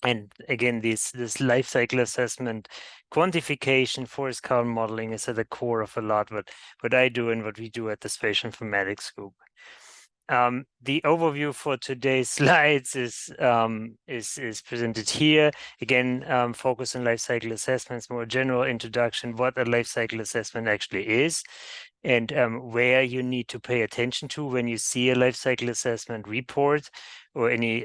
E: And again, this life cycle assessment, quantification, forest carbon modeling is at the core of a lot what I do and what we do at the Spatial Informatics Group. The overview for today's slides is presented here. Again, focus on life cycle assessments, more general introduction, what a life cycle assessment actually is, and where you need to pay attention to when you see a life cycle assessment report or any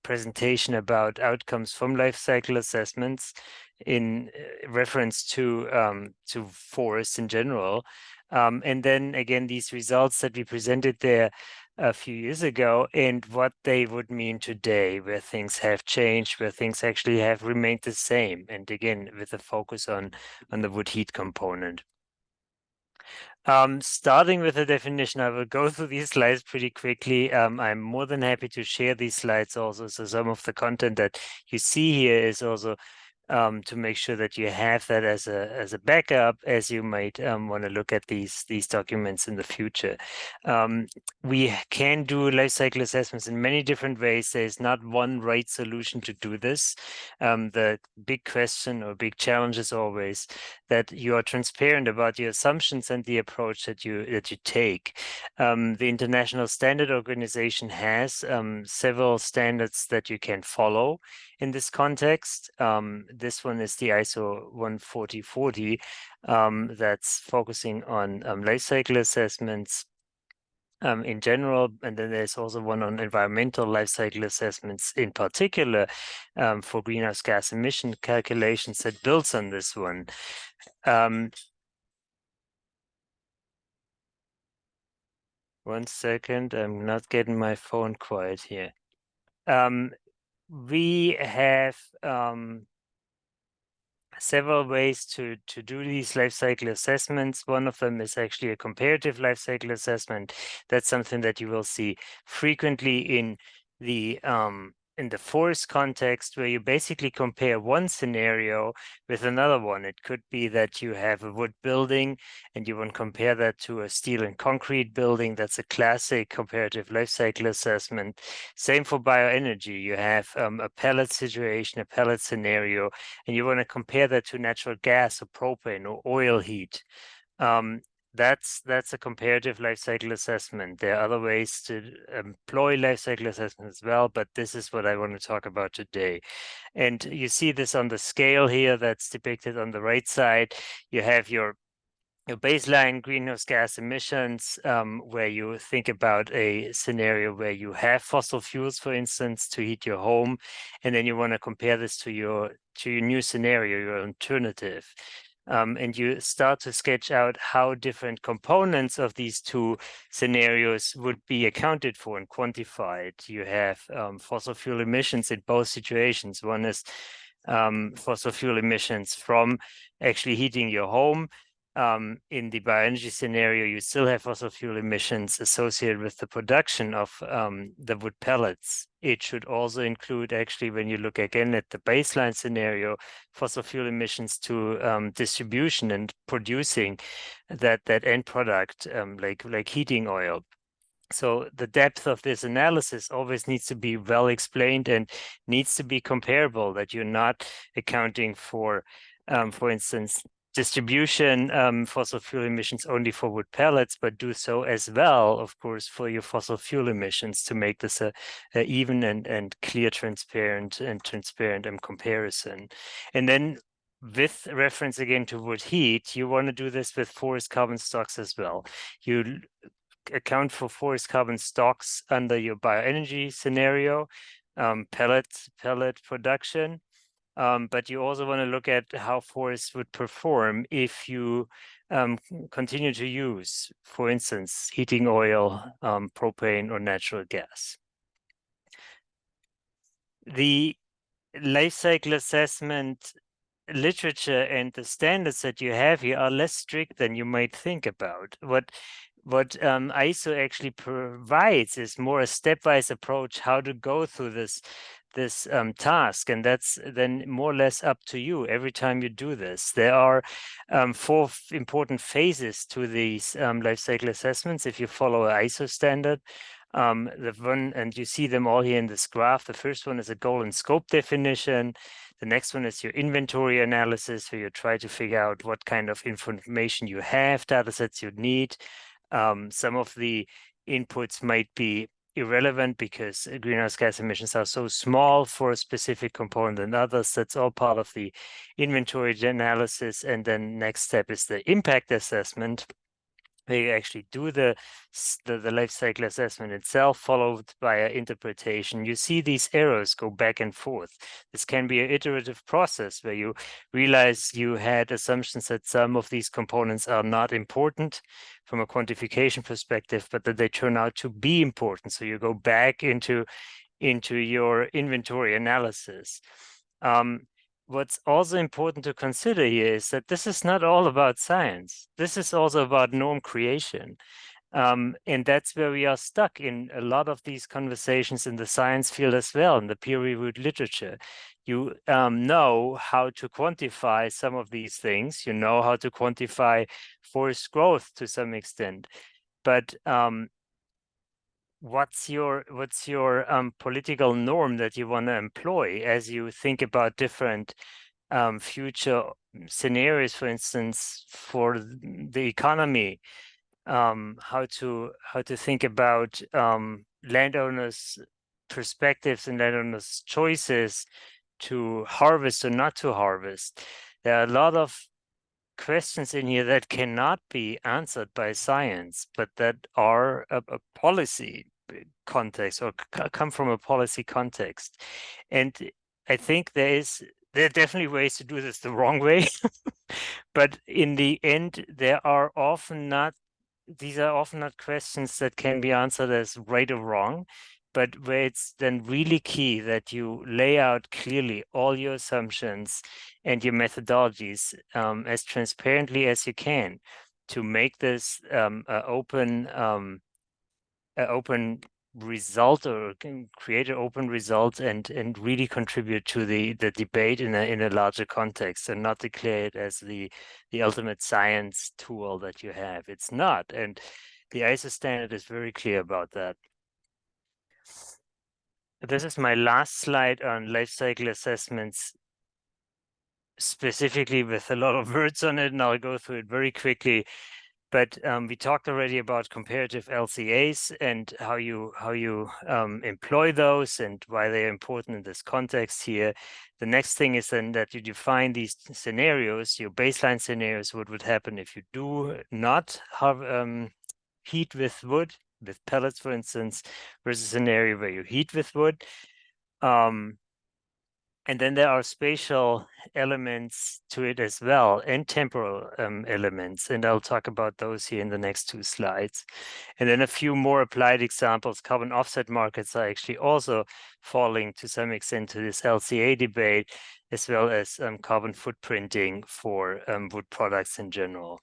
E: presentation about outcomes from life cycle assessments in reference to forests in general. And then again, these results that we presented there a few years ago and what they would mean today, where things have changed, where things actually have remained the same. And again, with a focus on the wood heat component. Starting with the definition, I will go through these slides pretty quickly. I'm more than happy to share these slides also. So some of the content that you see here is also to make sure that you have that as a backup as you might want to look at these documents in the future. We can do life cycle assessments in many different ways. There's not one right solution to do this. The big question or big challenge is always that you are transparent about your assumptions and the approach that you take. The International Standard Organization has several standards that you can follow in this context. This one is the ISO 14040 that's focusing on life cycle assessments in general, and then there's also one on environmental life cycle assessments in particular for greenhouse gas emission calculations that builds on this one. One second, I'm not getting my phone quiet here. We have several ways to do these life cycle assessments. One of them is actually a comparative life cycle assessment. That's something that you will see frequently in the in the forest context, where you basically compare one scenario with another one. It could be that you have a wood building and you want to compare that to a steel and concrete building. That's a classic comparative life cycle assessment. Same for bioenergy. You have a pellet situation, a pellet scenario, and you want to compare that to natural gas or propane or oil heat. That's a comparative life cycle assessment. There are other ways to employ life cycle assessment as well, but this is what I want to talk about today. And you see this on the scale here that's depicted on the right side. You have your baseline greenhouse gas emissions, where you think about a scenario where you have fossil fuels, for instance, to heat your home, and then you want to compare this to your new scenario, your alternative. And you start to sketch out how different components of these two scenarios would be accounted for and quantified. You have fossil fuel emissions in both situations. One is fossil fuel emissions from actually heating your home. In the bioenergy scenario, you still have fossil fuel emissions associated with the production of the wood pellets. It should also include, actually, when you look again at the baseline scenario, fossil fuel emissions to distribution and producing that end product, like heating oil. So the depth of this analysis always needs to be well explained and needs to be comparable, that you're not accounting for instance, distribution fossil fuel emissions only for wood pellets, but do so as well, of course, for your fossil fuel emissions, to make this a even and clear, transparent comparison. And then, with reference again to wood heat, you want to do this with forest carbon stocks as well. You account for forest carbon stocks under your bioenergy scenario, pellet production. But you also want to look at how forests would perform if you continue to use, for instance, heating oil, propane, or natural gas. The life cycle assessment literature and the standards that you have here are less strict than you might think about. What ISO actually provides is more a stepwise approach how to go through this task, and that's then more or less up to you every time you do this. There are 4 important phases to these life cycle assessments if you follow an ISO standard. The one, and you see them all here in this graph. The first one is a goal and scope definition. The next one is your inventory analysis, where you try to figure out what kind of information you have, data sets you need. Some of the inputs might be irrelevant because greenhouse gas emissions are so small for a specific component than others. That's all part of the inventory analysis. And then next step is the impact assessment. They actually do the life cycle assessment itself, followed by an interpretation. You see these arrows go back and forth. This can be an iterative process where you realize you had assumptions that some of these components are not important from a quantification perspective, but that they turn out to be important. So you go back into your inventory analysis. What's also important to consider here is that this is not all about science. This is also about norm creation. And that's where we are stuck in a lot of these conversations in the science field as well, in the peer-reviewed literature. You know how to quantify some of these things. You know how to quantify forest growth to some extent. But what's your political norm that you want to employ as you think about different future scenarios, for instance, for the economy? How to think about landowners' perspectives and landowners' choices to harvest or not to harvest. There are a lot of questions in here that cannot be answered by science, but that are a policy context or come from a policy context. And I think there are definitely ways to do this the wrong way, but in the end, these are often not questions that can be answered as right or wrong, but where it's then really key that you lay out clearly all your assumptions and your methodologies as transparently as you can to make this an open result or can create an open result and really contribute to the debate in a larger context, and not declare it as the ultimate science tool that you have. It's not, and the ISO standard is very clear about that. This is my last slide on life cycle assessments, specifically with a lot of words on it, and I'll go through it very quickly. But we talked already about comparative LCAs and how you employ those and why they're important in this context here. The next thing is then that you define these scenarios, your baseline scenarios, what would happen if you do not have heat with wood, with pellets, for instance, versus a scenario where you heat with wood. And then there are spatial elements to it as well, and temporal elements. And I'll talk about those here in the next 2 slides. And then a few more applied examples. Carbon offset markets are actually also falling to some extent to this LCA debate, as well as carbon footprinting for wood products in general.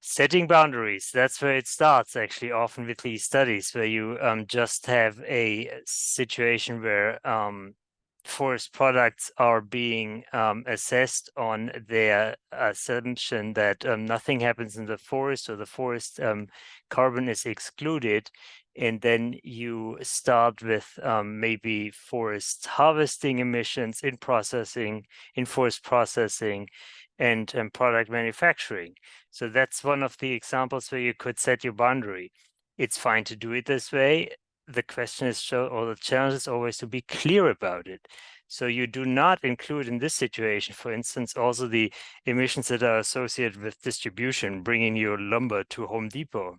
E: Setting boundaries, that's where it starts actually often with these studies, where you just have a situation where forest products are being assessed on their assumption that nothing happens in the forest, or the forest carbon is excluded. And then you start with maybe forest harvesting emissions in processing, in forest processing, and product manufacturing. So that's one of the examples where you could set your boundary. It's fine to do it this way. The question is, or the challenge is always to be clear about it. So you do not include in this situation, for instance, also the emissions that are associated with distribution, bringing your lumber to Home Depot,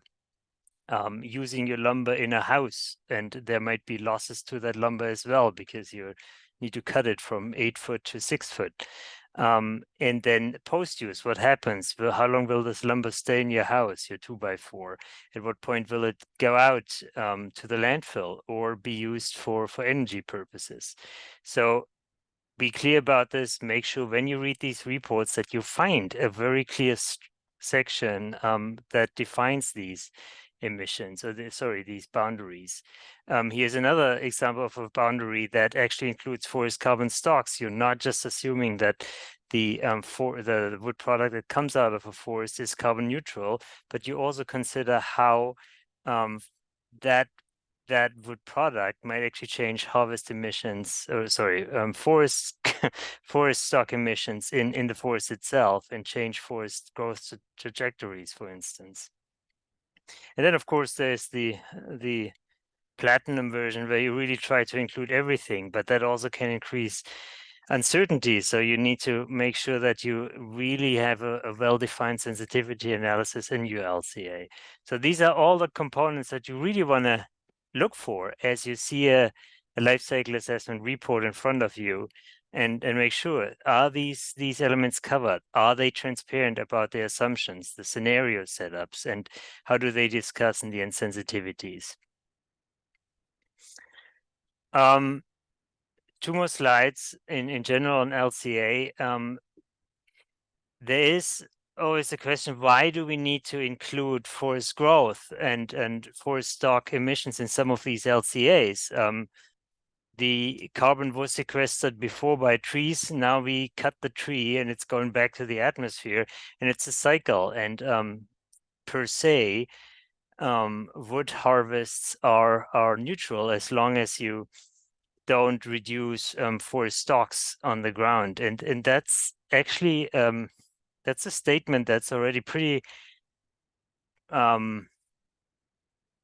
E: using your lumber in a house, and there might be losses to that lumber as well, because you need to cut it from 8 foot to 6 foot. And then post-use, what happens? Well, how long will this lumber stay in your house, your 2x4? At what point will it go out to the landfill or be used for energy purposes? So be clear about this. Make sure when you read these reports that you find a very clear section that defines these emissions, or these boundaries. Here's another example of a boundary that actually includes forest carbon stocks. You're not just assuming that the wood product that comes out of a forest is carbon neutral, but you also consider how that wood product might actually change harvest emissions, or forest forest stock emissions in the forest itself, and change forest growth trajectories, for instance. And then, of course, there's the platinum version, where you really try to include everything, but that also can increase uncertainty. So you need to make sure that you really have a well-defined sensitivity analysis in your LCA. So these are all the components that you really want to look for as you see a life cycle assessment report in front of you, and make sure, are these elements covered? Are they transparent about their assumptions, the scenario setups, and how do they discuss in the end sensitivities? 2 more slides in general on LCA. There is always a question, why do we need to include forest growth and forest stock emissions in some of these LCAs? The carbon was sequestered before by trees. Now we cut the tree and it's going back to the atmosphere, and it's a cycle. And per se, wood harvests are neutral as long as you don't reduce forest stocks on the ground. And that's actually that's a statement that's already pretty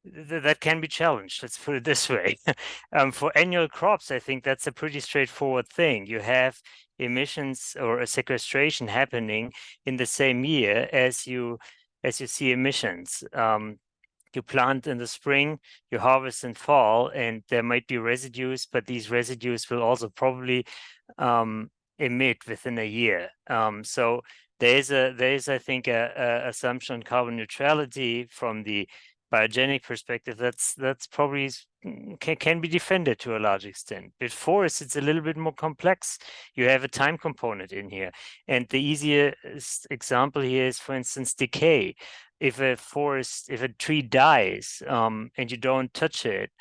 E: that can be challenged, let's put it this way. For annual crops, I think that's a pretty straightforward thing. You have emissions or a sequestration happening in the same year as you see emissions. You plant in the spring, you harvest in fall, and there might be residues, but these residues will also probably emit within a year. So there is, I think, a assumption on carbon neutrality from the biogenic perspective, that's probably can be defended to a large extent. With forests, it's a little bit more complex. You have a time component in here, and the easiest example here is, for instance, decay. If a tree dies, and you don't touch it,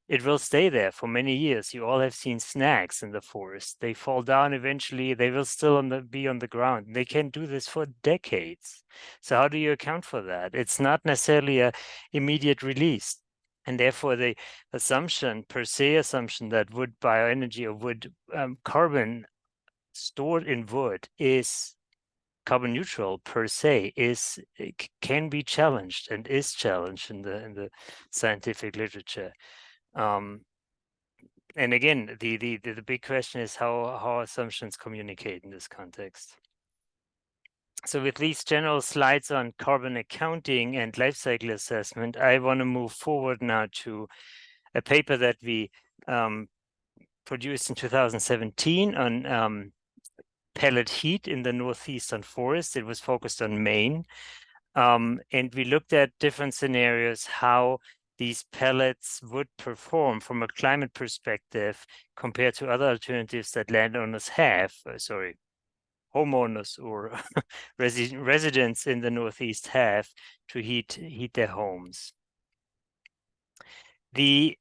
E: it will stay there for many years. You all have seen snags in the forest. They fall down eventually. They will still be on the ground. They can do this for decades. So how do you account for that? It's not necessarily a immediate release. And therefore, the assumption, per se assumption, that wood bioenergy or wood carbon stored in wood is carbon neutral per se can be challenged and is challenged in the scientific literature. And again, the big question is how assumptions communicate in this context. So with these general slides on carbon accounting and life cycle assessment, I want to move forward now to a paper that we produced in 2017 on pellet heat in the northeastern forest. It was focused on Maine. And we looked at different scenarios, how these pellets would perform from a climate perspective compared to other alternatives that landowners have, homeowners or residents in the Northeast have to heat their homes. The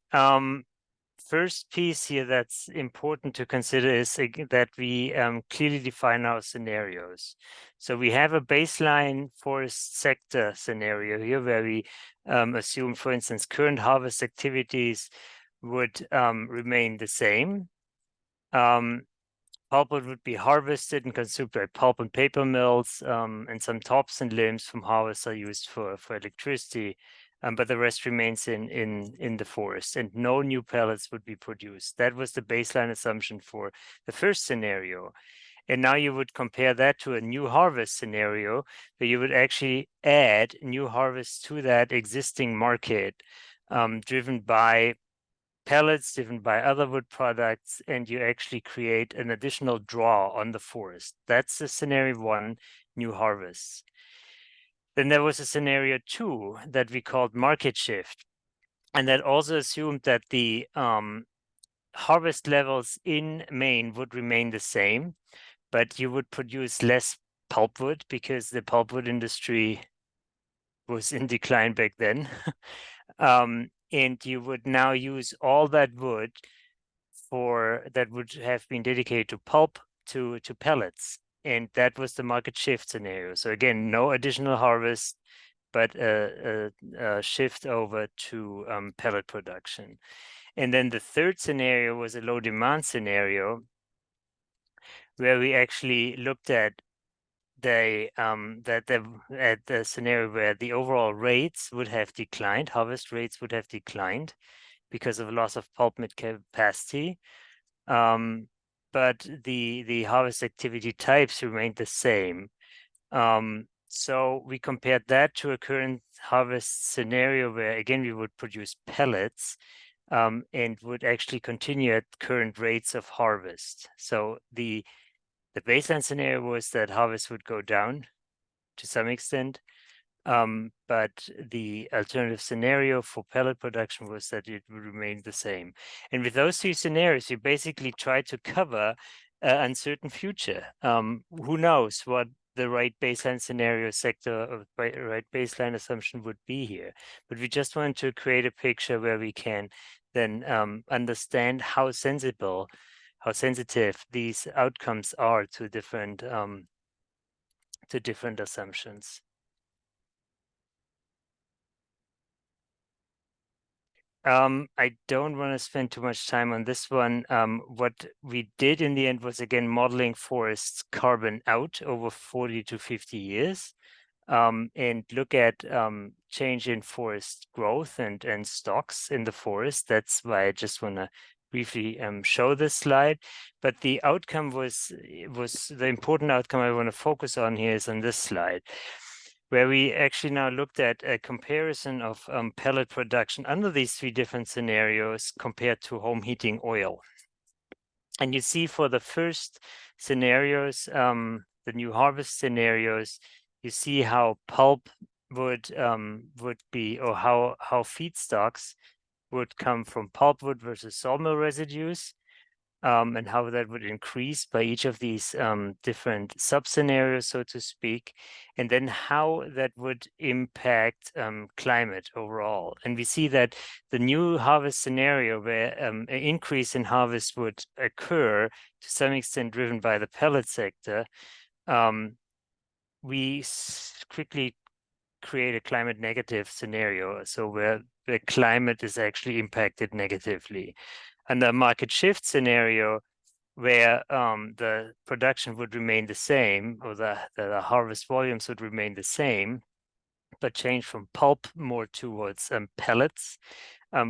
E: first piece here that's important to consider is that we clearly define our scenarios. So we have a baseline forest sector scenario here where we assume, for instance, current harvest activities would remain the same. Pulpwood would be harvested and consumed by pulp and paper mills, and some tops and limbs from harvest are used for electricity. But the rest remains in the forest, and no new pellets would be produced. That was the baseline assumption for the first scenario. And now you would compare that to a new harvest scenario, where you would actually add new harvests to that existing market, driven by pellets, driven by other wood products, and you actually create an additional draw on the forest. That's the scenario 1, new harvests. Then there was a scenario 2 that we called market shift. And that also assumed that the harvest levels in Maine would remain the same, but you would produce less pulpwood because the pulpwood industry was in decline back then. And you would now use all that wood that would have been dedicated to pulp to pellets. And that was the market shift scenario. So again, no additional harvest, but a shift over to pellet production. And then the third scenario was a low demand scenario, where we actually looked at the scenario where the overall rates would have declined, harvest rates would have declined because of loss of pulp mill capacity. But the harvest activity types remained the same. So we compared that to a current harvest scenario where, again, we would produce pellets and would actually continue at current rates of harvest. So the baseline scenario was that harvest would go down to some extent, but the alternative scenario for pellet production was that it would remain the same. And with those 2 scenarios, you basically try to cover an uncertain future. Who knows what the right baseline scenario sector of right baseline assumption would be here. But we just want to create a picture where we can then understand how sensitive these outcomes are to different assumptions. I don't want to spend too much time on this one. What we did in the end was, again, modeling forests carbon out over 40 to 50 years, and look at change in forest growth and stocks in the forest. That's why I just want to briefly show this slide. But the outcome was the important outcome I want to focus on here is on this slide, where we actually now looked at a comparison of pellet production under these 3 different scenarios compared to home heating oil. And you see for the first scenarios, the new harvest scenarios, you see how pulp would be, or how feedstocks would come from pulpwood versus sawmill residues, and how that would increase by each of these different sub-scenarios, so to speak, and then how that would impact climate overall. And we see that the new harvest scenario, where an increase in harvest would occur to some extent driven by the pellet sector, we quickly create a climate negative scenario, so where the climate is actually impacted negatively. And the market shift scenario, where the production would remain the same, or the harvest volumes would remain the same, but change from pulp more towards pellets.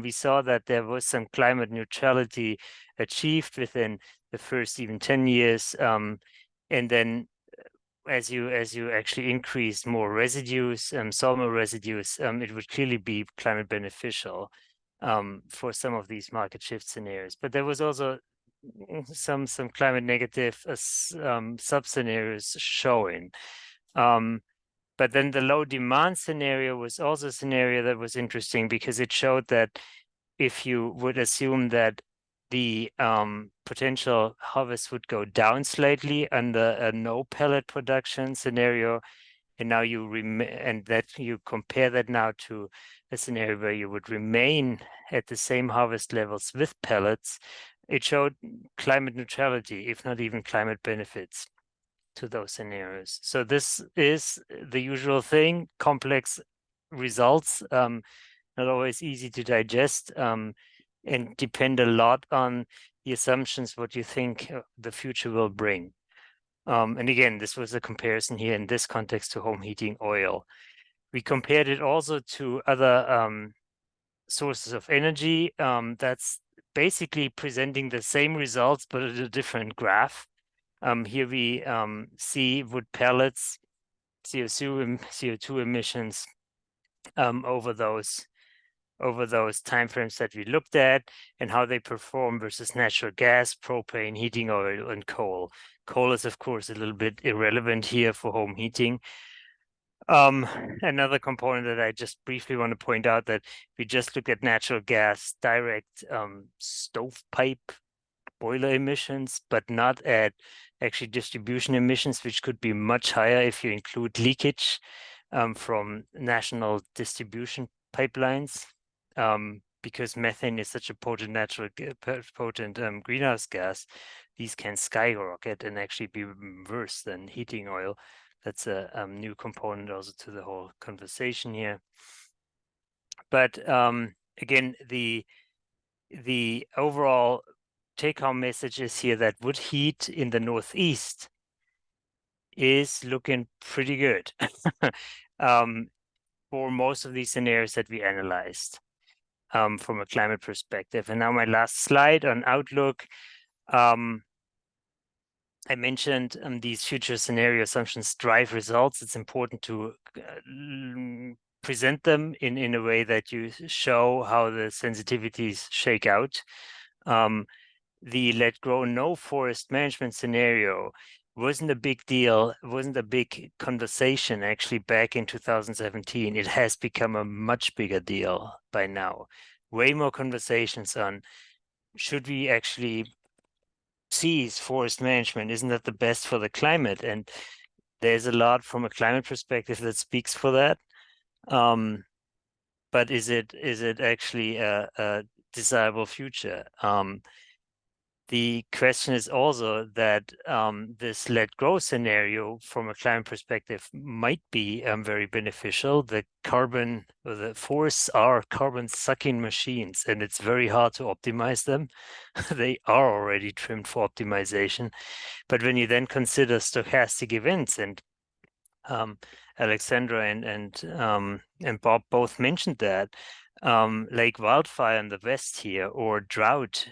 E: We saw that there was some climate neutrality achieved within the first even 10 years, and then as you actually increase more residues, sawmill residues, it would clearly be climate beneficial for some of these market shift scenarios. But there was also some climate negative sub scenarios showing. But then the low demand scenario was also a scenario that was interesting, because it showed that if you would assume that the potential harvest would go down slightly under a no pellet production scenario, and now that you compare that now to a scenario where you would remain at the same harvest levels with pellets, it showed climate neutrality, if not even climate benefits to those scenarios. So this is the usual thing, complex results, not always easy to digest, and depend a lot on the assumptions, what you think the future will bring. And again, this was a comparison here in this context to home heating oil. We compared it also to other sources of energy. That's basically presenting the same results, but at a different graph. Here we see wood pellets, CO2 emissions over those timeframes that we looked at, and how they perform versus natural gas, propane, heating oil, and coal. Coal is, of course, a little bit irrelevant here for home heating. Another component that I just briefly want to point out, that we just look at natural gas direct stovepipe boiler emissions, but not at actually distribution emissions, which could be much higher if you include leakage from national distribution pipelines, because methane is such a potent greenhouse gas. These can skyrocket and actually be worse than heating oil. That's a new component also to the whole conversation here. But again, the overall take-home message is here that wood heat in the Northeast is looking pretty good for most of these scenarios that we analyzed from a climate perspective. And now my last slide on outlook. I mentioned these future scenario assumptions drive results. It's important to present them in a way that you show how the sensitivities shake out. The let grow no forest management scenario wasn't a big deal, wasn't a big conversation actually back in 2017. It has become a much bigger deal by now. Way more conversations on, should we actually cease forest management? Isn't that the best for the climate? And there's a lot from a climate perspective that speaks for that. But is it actually a desirable future? The question is also that this let grow scenario from a climate perspective might be very beneficial. The carbon, or the forests are carbon sucking machines, and it's very hard to optimize them. They are already trimmed for optimization. But when you then consider stochastic events, and Alexandra and Bob both mentioned that, like wildfire in the west here, or drought,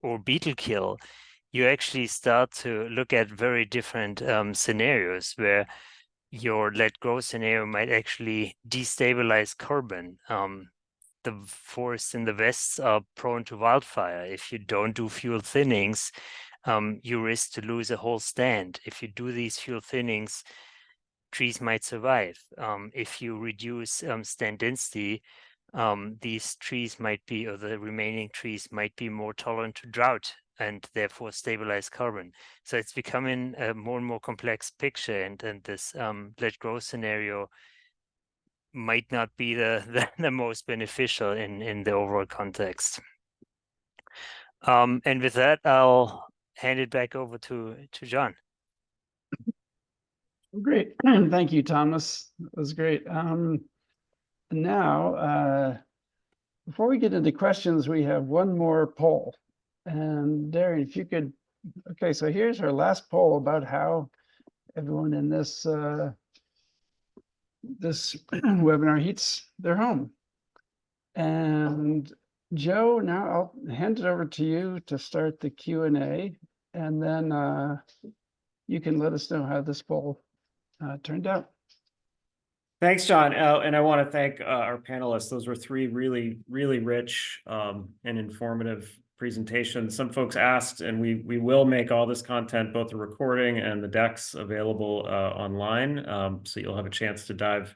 E: or beetle kill, you actually start to look at very different scenarios where your let grow scenario might actually destabilize carbon. The forests in the west are prone to wildfire. If you don't do fuel thinnings, you risk to lose a whole stand. If you do these fuel thinnings, trees might survive. If you reduce stand density, these trees might be, or the remaining trees might be more tolerant to drought and therefore stabilize carbon. So it's becoming a more and more complex picture, and this let grow scenario might not be the most beneficial in the overall context. And with that, I'll hand it back over to John.
B: Great. Thank you, Thomas. That was great. Now, before we get into questions, we have one more poll. And Darren, if you could, okay, so here's our last poll about how everyone in this this webinar heats their home. And Joe, now I'll hand it over to you to start the Q&A, and then you can let us know how this poll turned out.
A: Thanks, John. And I want to thank our panelists. Those were three really, really rich and informative presentations. Some folks asked, and we will make all this content, both the recording and the decks, available online. So you'll have a chance to dive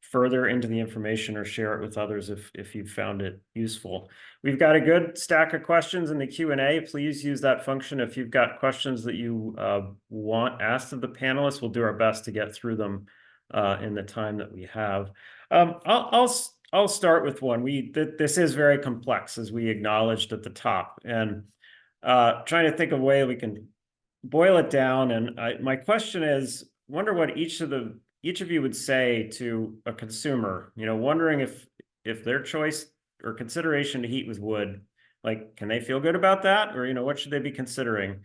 A: further into the information or share it with others if you found it useful. We've got a good stack of questions in the Q&A. Please use that function if you've got questions that you want asked of the panelists. We'll do our best to get through them in the time that we have. I'll start with one. This is very complex, as we acknowledged at the top, and trying to think of a way we can boil it down. And my question is, wonder what each of you would say to a consumer, wondering if their choice or consideration to heat with wood, like, can they feel good about that? Or, what should they be considering?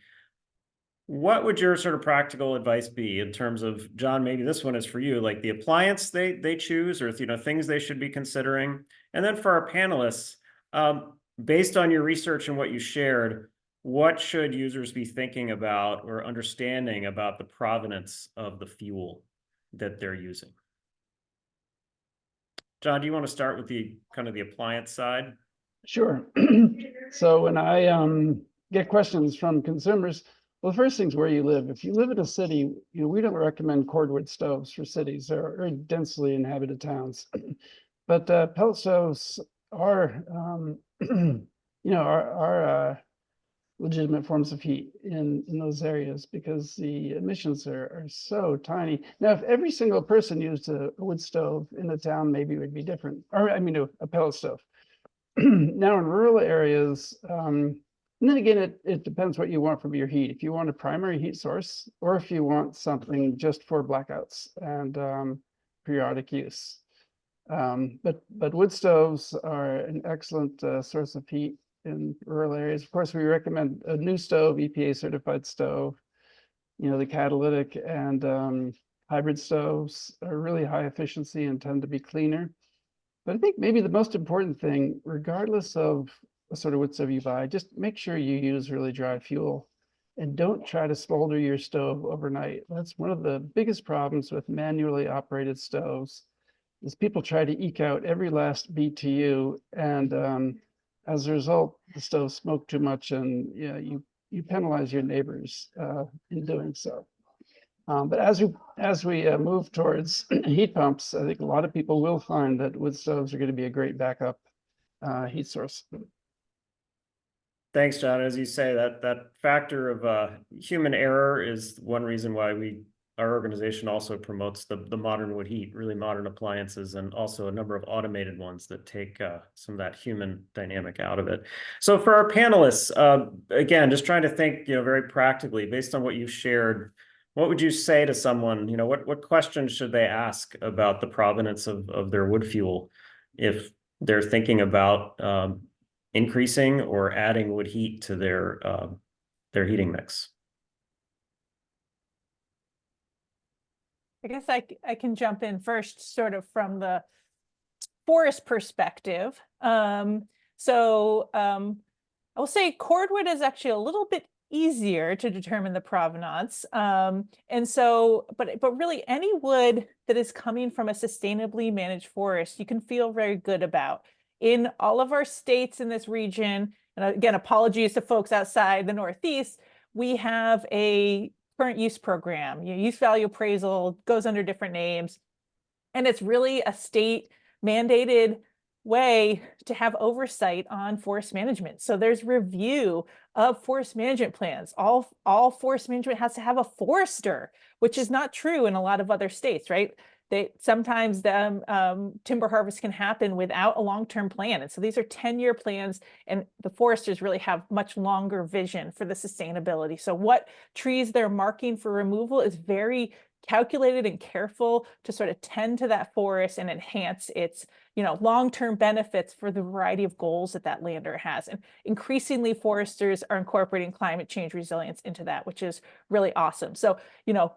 A: What would your sort of practical advice be in terms of, John, maybe this one is for you, like the appliance they choose, or, things they should be considering? And then for our panelists, based on your research and what you shared, what should users be thinking about or understanding about the provenance of the fuel that they're using? John, do you want to start with the kind of the appliance side?
B: Sure. So when I get questions from consumers, well, the first thing's where you live. If you live in a city, we don't recommend cordwood stoves for cities or very densely inhabited towns. But pellet stoves are, are legitimate forms of heat in those areas because the emissions are so tiny. Now, if every single person used a wood stove in the town, maybe it would be different. Or I mean, a pellet stove. Now in rural areas, and then again, it depends what you want from your heat. If you want a primary heat source, or if you want something just for blackouts and periodic use. But wood stoves are an excellent source of heat in rural areas. Of course, we recommend a new stove, EPA certified stove. The catalytic and hybrid stoves are really high efficiency and tend to be cleaner. But I think maybe the most important thing, regardless of what sort of wood stove you buy, just make sure you use really dry fuel and don't try to smolder your stove overnight. That's one of the biggest problems with manually operated stoves, is people try to eke out every last BTU, and as a result, the stoves smoke too much, and you penalize your neighbors in doing so. But as we move towards heat pumps, I think a lot of people will find that wood stoves are going to be a great backup heat source.
A: Thanks, John. As you say, that factor of human error is one reason why our organization also promotes the modern wood heat, really modern appliances, and also a number of automated ones that take some of that human dynamic out of it. So for our panelists, again, just trying to think, very practically, based on what you've shared, what would you say to someone, what questions should they ask about the provenance of their wood fuel if they're thinking about increasing or adding wood heat to their heating mix?
C: I guess I can jump in first, sort of from the forest perspective. I will say cordwood is actually a little bit easier to determine the provenance. But really any wood that is coming from a sustainably managed forest, you can feel very good about. In all of our states in this region, and again, apologies to folks outside the Northeast, we have a current use program, use value appraisal, goes under different names. And it's really a state mandated way to have oversight on forest management. So there's review of forest management plans. All forest management has to have a forester, which is not true in a lot of other states, right? Sometimes the timber harvest can happen without a long-term plan. And so these are 10-year plans, and the foresters really have much longer vision for the sustainability. So what trees they're marking for removal is very calculated and careful to sort of tend to that forest and enhance its, long-term benefits for the variety of goals that lander has. And increasingly, foresters are incorporating climate change resilience into that, which is really awesome. So,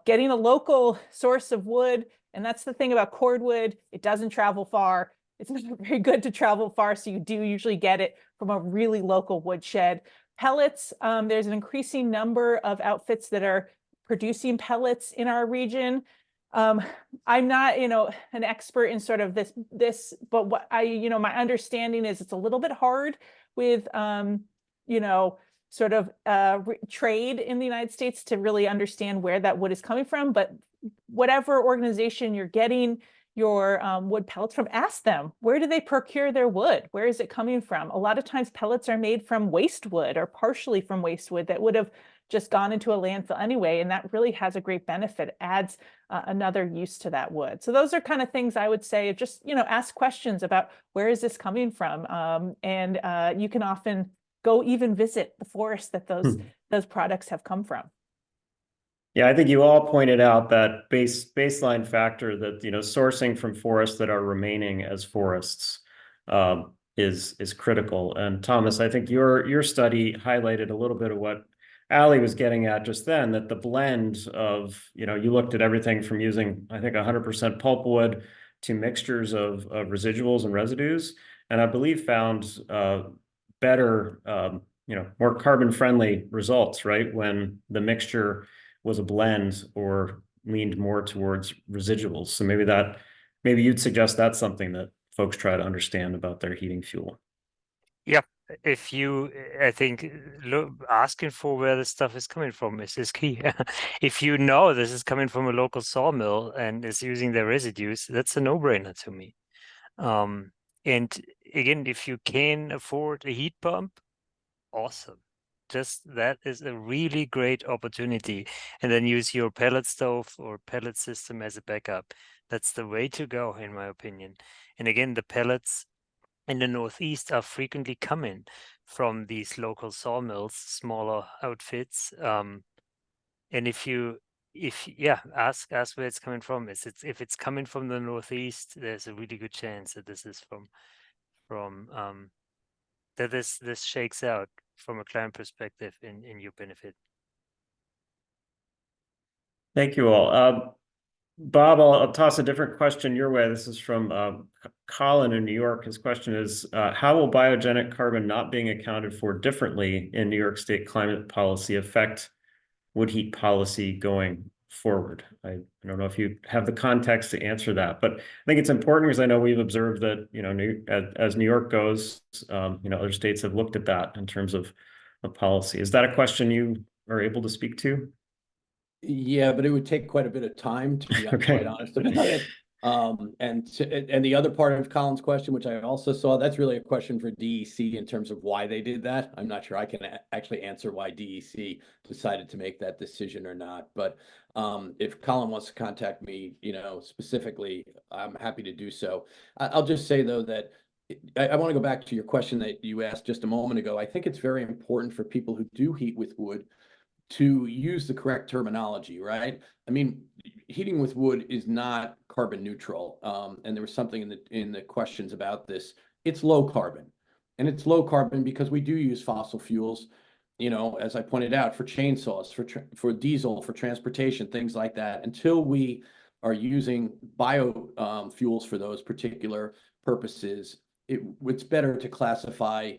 C: getting a local source of wood, and that's the thing about cordwood, it doesn't travel far. It's not very good to travel far, so you do usually get it from a really local woodshed. Pellets, there's an increasing number of outfits that are producing pellets in our region. I'm not, an expert in sort of this, but what my understanding is it's a little bit hard with, sort of trade in the United States to really understand where that wood is coming from. But whatever organization you're getting your wood pellets from, ask them, where do they procure their wood? Where is it coming from? A lot of times pellets are made from waste wood or partially from waste wood that would have just gone into a landfill anyway, and that really has a great benefit. It adds another use to that wood. So those are kind of things I would say, just, ask questions about where is this coming from? And you can often go even visit the forest that those products have come from.
A: Yeah, I think you all pointed out that baseline factor that, sourcing from forests that are remaining as forests is critical. And Thomas, I think your study highlighted a little bit of what Ali was getting at just then, that the blend of, you looked at everything from using, I think, 100% pulpwood to mixtures of residuals and residues, and I believe found better, more carbon-friendly results, right? When the mixture was a blend or leaned more towards residuals. So maybe you'd suggest that's something that folks try to understand about their heating fuel.
E: Yeah, I think asking for where the stuff is coming from is key. If you know this is coming from a local sawmill and is using their residues, that's a no-brainer to me. And again, if you can afford a heat pump, awesome. Just that is a really great opportunity. And then use your pellet stove or pellet system as a backup. That's the way to go, in my opinion. And again, the pellets in the Northeast are frequently coming from these local sawmills, smaller outfits. And ask where it's coming from. If it's coming from the Northeast, there's a really good chance that this is from that this shakes out from a climate perspective in your benefit.
A: Thank you all. Bob, I'll toss a different question your way. This is from Colin in New York. His question is, how will biogenic carbon not being accounted for differently in New York State climate policy affect wood heat policy going forward? I don't know if you have the context to answer that, but I think it's important because I know we've observed that, as New York goes, other states have looked at that in terms of policy. Is that a question you are able to speak to?
D: Yeah, but it would take quite a bit of time to be
A: Okay.
D: quite honest about it. And the other part of Colin's question, which I also saw, that's really a question for DEC in terms of why they did that. I'm not sure I can actually answer why DEC decided to make that decision or not. But if Colin wants to contact me, specifically, I'm happy to do so. I'll just say though that I want to go back to your question that you asked just a moment ago. I think it's very important for people who do heat with wood to use the correct terminology, right? I mean, heating with wood is not carbon neutral. And there was something in the questions about this. It's low carbon. And it's low carbon because we do use fossil fuels, as I pointed out, for chainsaws, for diesel, for transportation, things like that. Until we are using biofuels for those particular purposes, it's better to classify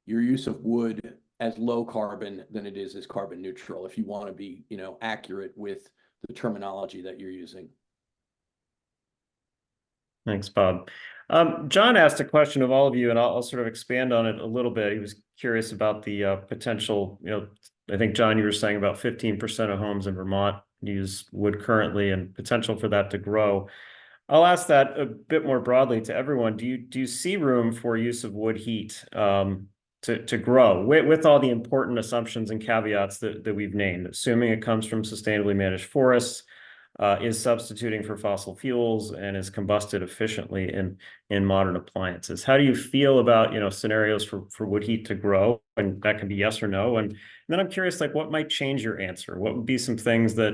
D: your use of wood as low carbon than it is as carbon neutral, if you want to be, accurate with the terminology that you're using.
A: Thanks, Bob. John asked a question of all of you, and I'll sort of expand on it a little bit. He was curious about the potential, I think, John, you were saying about 15% of homes in Vermont use wood currently and potential for that to grow. I'll ask that a bit more broadly to everyone. Do you see room for use of wood heat to grow with all the important assumptions and caveats that we've named, assuming it comes from sustainably managed forests, is substituting for fossil fuels, and is combusted efficiently in modern appliances? How do you feel about scenarios for wood heat to grow? And that can be yes or no. And then I'm curious, like, what might change your answer? What would be some things that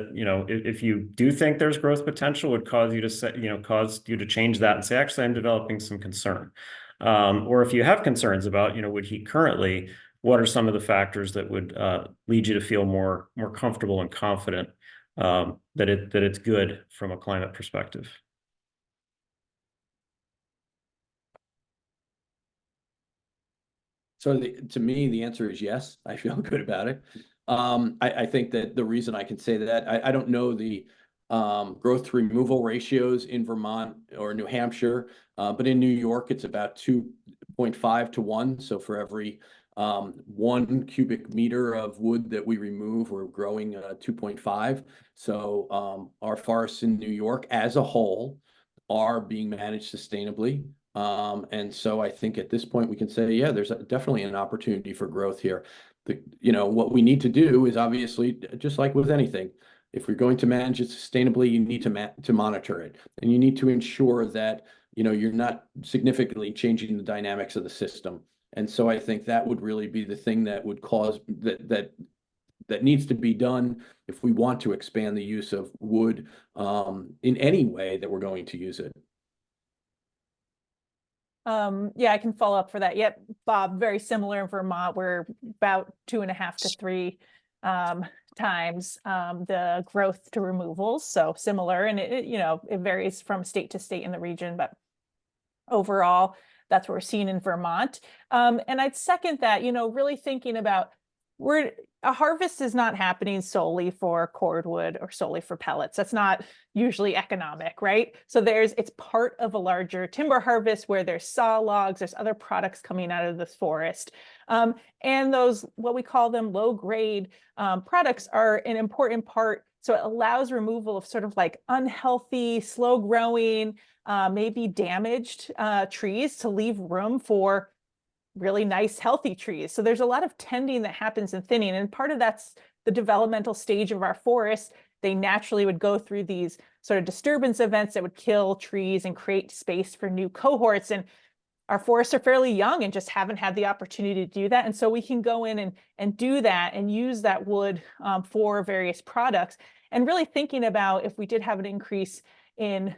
A: if you do think there's growth potential, would cause you to say, cause you to change that and say, actually, I'm developing some concern. Or if you have concerns about wood heat currently, what are some of the factors that would lead you to feel more comfortable and confident that it's good from a climate perspective?
D: So to me, the answer is yes. I feel good about it. I think that the reason I can say that, I don't know the growth to removal ratios in Vermont or New Hampshire, but in New York, it's about 2.5 to 1. So for every 1 cubic meter of wood that we remove, we're growing 2.5. So our forests in New York as a whole are being managed sustainably. And so I think at this point we can say, yeah, there's definitely an opportunity for growth here. What we need to do is obviously, just like with anything, if we're going to manage it sustainably, you need to monitor it, and you need to ensure that you're not significantly changing the dynamics of the system. And so I think that would really be the thing that would cause that needs to be done if we want to expand the use of wood in any way that we're going to use it.
C: Yeah, I can follow up for that. Yep, Bob, very similar in Vermont. We're about 2.5 to 3 times the growth to removals. So similar, and it varies from state to state in the region, but overall, that's what we're seeing in Vermont. And I'd second that, really thinking about a harvest is not happening solely for cordwood or solely for pellets. That's not usually economic, right? So it's part of a larger timber harvest where there's saw logs, there's other products coming out of this forest. And those, what we call them low grade products, are an important part. So it allows removal of sort of like unhealthy, slow growing, maybe damaged trees to leave room for really nice, healthy trees. So there's a lot of tending that happens in thinning. And part of that's the developmental stage of our forests. They naturally would go through these sort of disturbance events that would kill trees and create space for new cohorts. And our forests are fairly young and just haven't had the opportunity to do that. And so we can go in and do that and use that wood for various products. And really thinking about, if we did have an increase in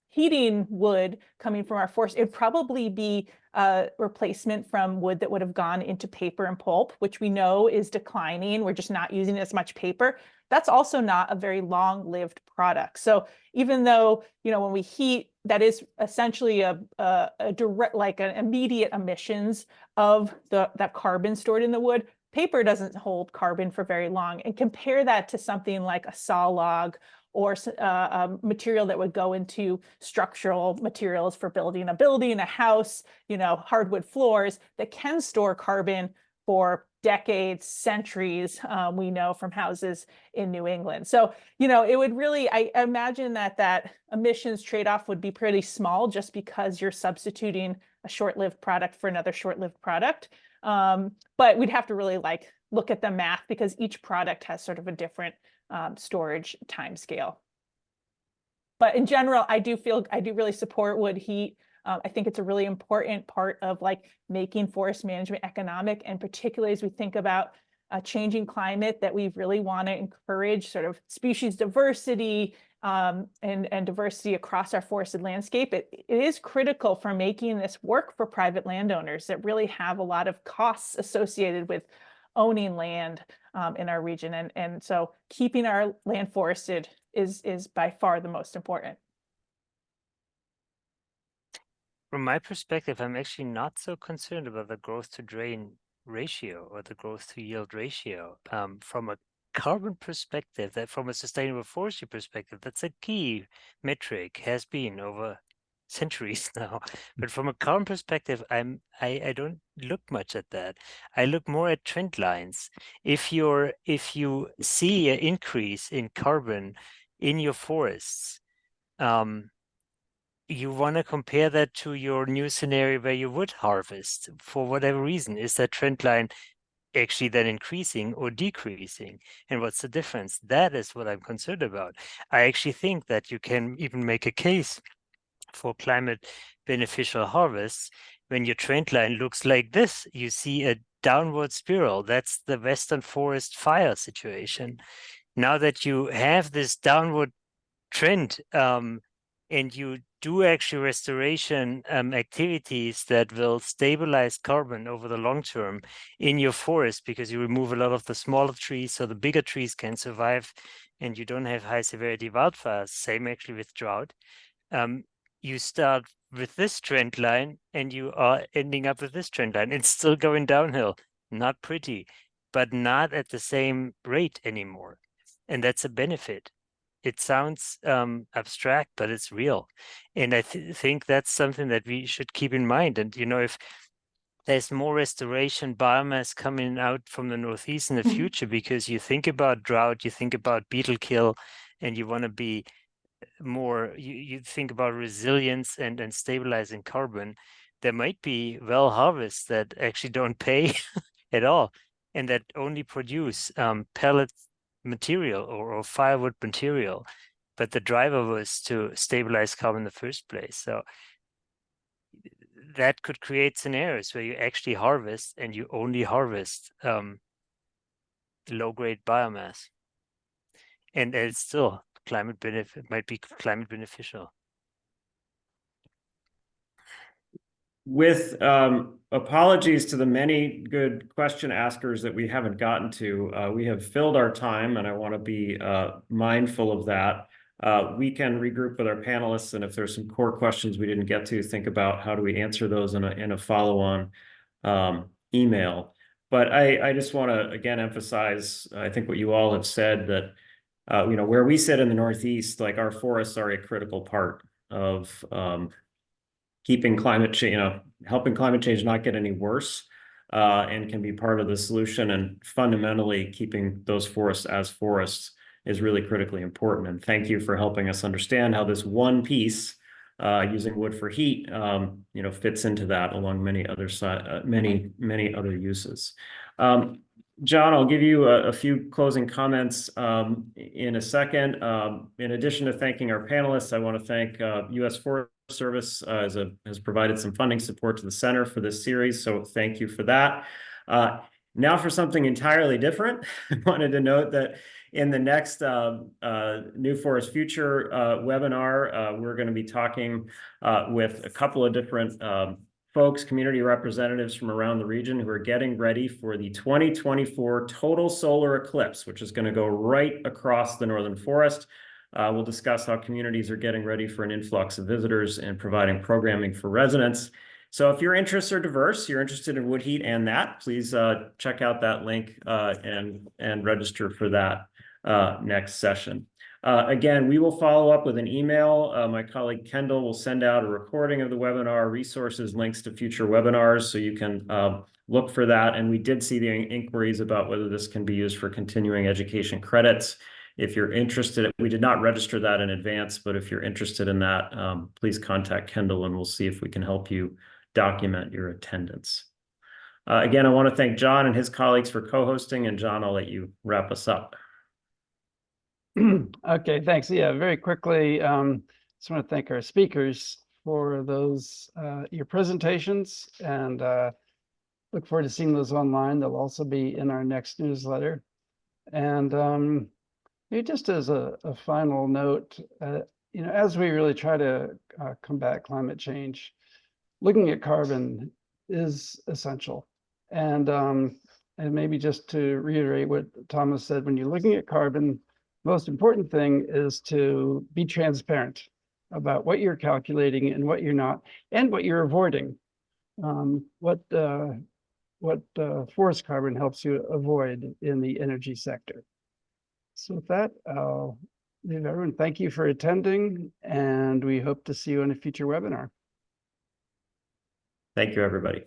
C: heating wood coming from our forest, it'd probably be a replacement from wood that would have gone into paper and pulp, which we know is declining. We're just not using as much paper. That's also not a very long-lived product. So even though, when we heat, that is essentially a direct, like an immediate emissions of that carbon stored in the wood, paper doesn't hold carbon for very long. And compare that to something like a saw log or a material that would go into structural materials for building a house, hardwood floors that can store carbon for decades, centuries, we know from houses in New England. So, it would really, I imagine that emissions trade-off would be pretty small, just because you're substituting a short-lived product for another short-lived product. But we'd have to really look at the math, because each product has sort of a different storage time scale. But in general, I do really support wood heat. I think it's a really important part of making forest management economic, and particularly as we think about a changing climate, that we really want to encourage sort of species diversity and diversity across our forested landscape. It is critical for making this work for private landowners that really have a lot of costs associated with owning land in our region. And so keeping our land forested is by far the most important.
E: From my perspective, I'm actually not so concerned about the growth to drain ratio or the growth to yield ratio. From a carbon perspective, that from a sustainable forestry perspective, that's a key metric, has been over centuries now. But from a carbon perspective, I don't look much at that. I look more at trend lines. If you see an increase in carbon in your forests, you want to compare that to your new scenario where you would harvest for whatever reason. Is that trend line actually then increasing or decreasing? And what's the difference? That is what I'm concerned about. I actually think that you can even make a case for climate beneficial harvests when your trend line looks like this. You see a downward spiral. That's the Western forest fire situation. Now that you have this downward trend, and you do actually restoration activities that will stabilize carbon over the long term in your forest, because you remove a lot of the smaller trees so the bigger trees can survive and you don't have high severity wildfires. Same actually with drought. You start with this trend line and you are ending up with this trend line. It's still going downhill, not pretty, but not at the same rate anymore. And that's a benefit. It sounds abstract, but it's real. And I think that's something that we should keep in mind. And, if there's more restoration biomass coming out from the Northeast in the future, because you think about drought, you think about beetle kill, and you want to be more, you think about resilience and stabilizing carbon, there might be well harvests that actually don't pay at all, and that only produce pellet material or firewood material, but the driver was to stabilize carbon in the first place. So that could create scenarios where you actually harvest and you only harvest low-grade biomass, and it's still climate benefit, might be climate beneficial.
A: With apologies to the many good question askers that we haven't gotten to, we have filled our time, and I want to be mindful of that. We can regroup with our panelists, and if there's some core questions we didn't get to, think about how do we answer those in a follow-on email. But I just want to again emphasize, I think what you all have said, that where we sit in the Northeast, like our forests are a critical part of keeping climate change, helping climate change not get any worse, and can be part of the solution. And fundamentally, keeping those forests as forests is really critically important. And thank you for helping us understand how this one piece, using wood for heat, fits into that, along many other many other uses. John, I'll give you a few closing comments in a second. In addition to thanking our panelists, I want to thank U.S. Forest Service has provided some funding support to the center for this series, so thank you for that. Now for something entirely different, I wanted to note that in the next New Forest Future webinar, we're going to be talking with a couple of different folks, community representatives from around the region, who are getting ready for the 2024 total solar eclipse, which is going to go right across the northern forest. We'll discuss how communities are getting ready for an influx of visitors and providing programming for residents. So if your interests are diverse, you're interested in wood heat and that, please check out that link and register for that next session. Again, we will follow up with an email. My colleague Kendall will send out a recording of the webinar, resources, links to future webinars, so you can look for that. And we did see the inquiries about whether this can be used for continuing education credits. If you're interested, we did not register that in advance, but if you're interested in that, please contact Kendall and we'll see if we can help you document your attendance. Again, I want to thank John and his colleagues for co-hosting, and John, I'll let you wrap us up.
B: Okay, thanks. Yeah, very quickly, just want to thank our speakers for those your presentations, and look forward to seeing those online. They'll also be in our next newsletter. And maybe just as a final note, as we really try to combat climate change, looking at carbon is essential. And maybe just to reiterate what Thomas said, when you're looking at carbon, most important thing is to be transparent about what you're calculating and what you're not, and what you're avoiding. What forest carbon helps you avoid in the energy sector. So with that, I'll Everyone, thank you for attending, and we hope to see you in a future webinar.
A: Thank you, everybody.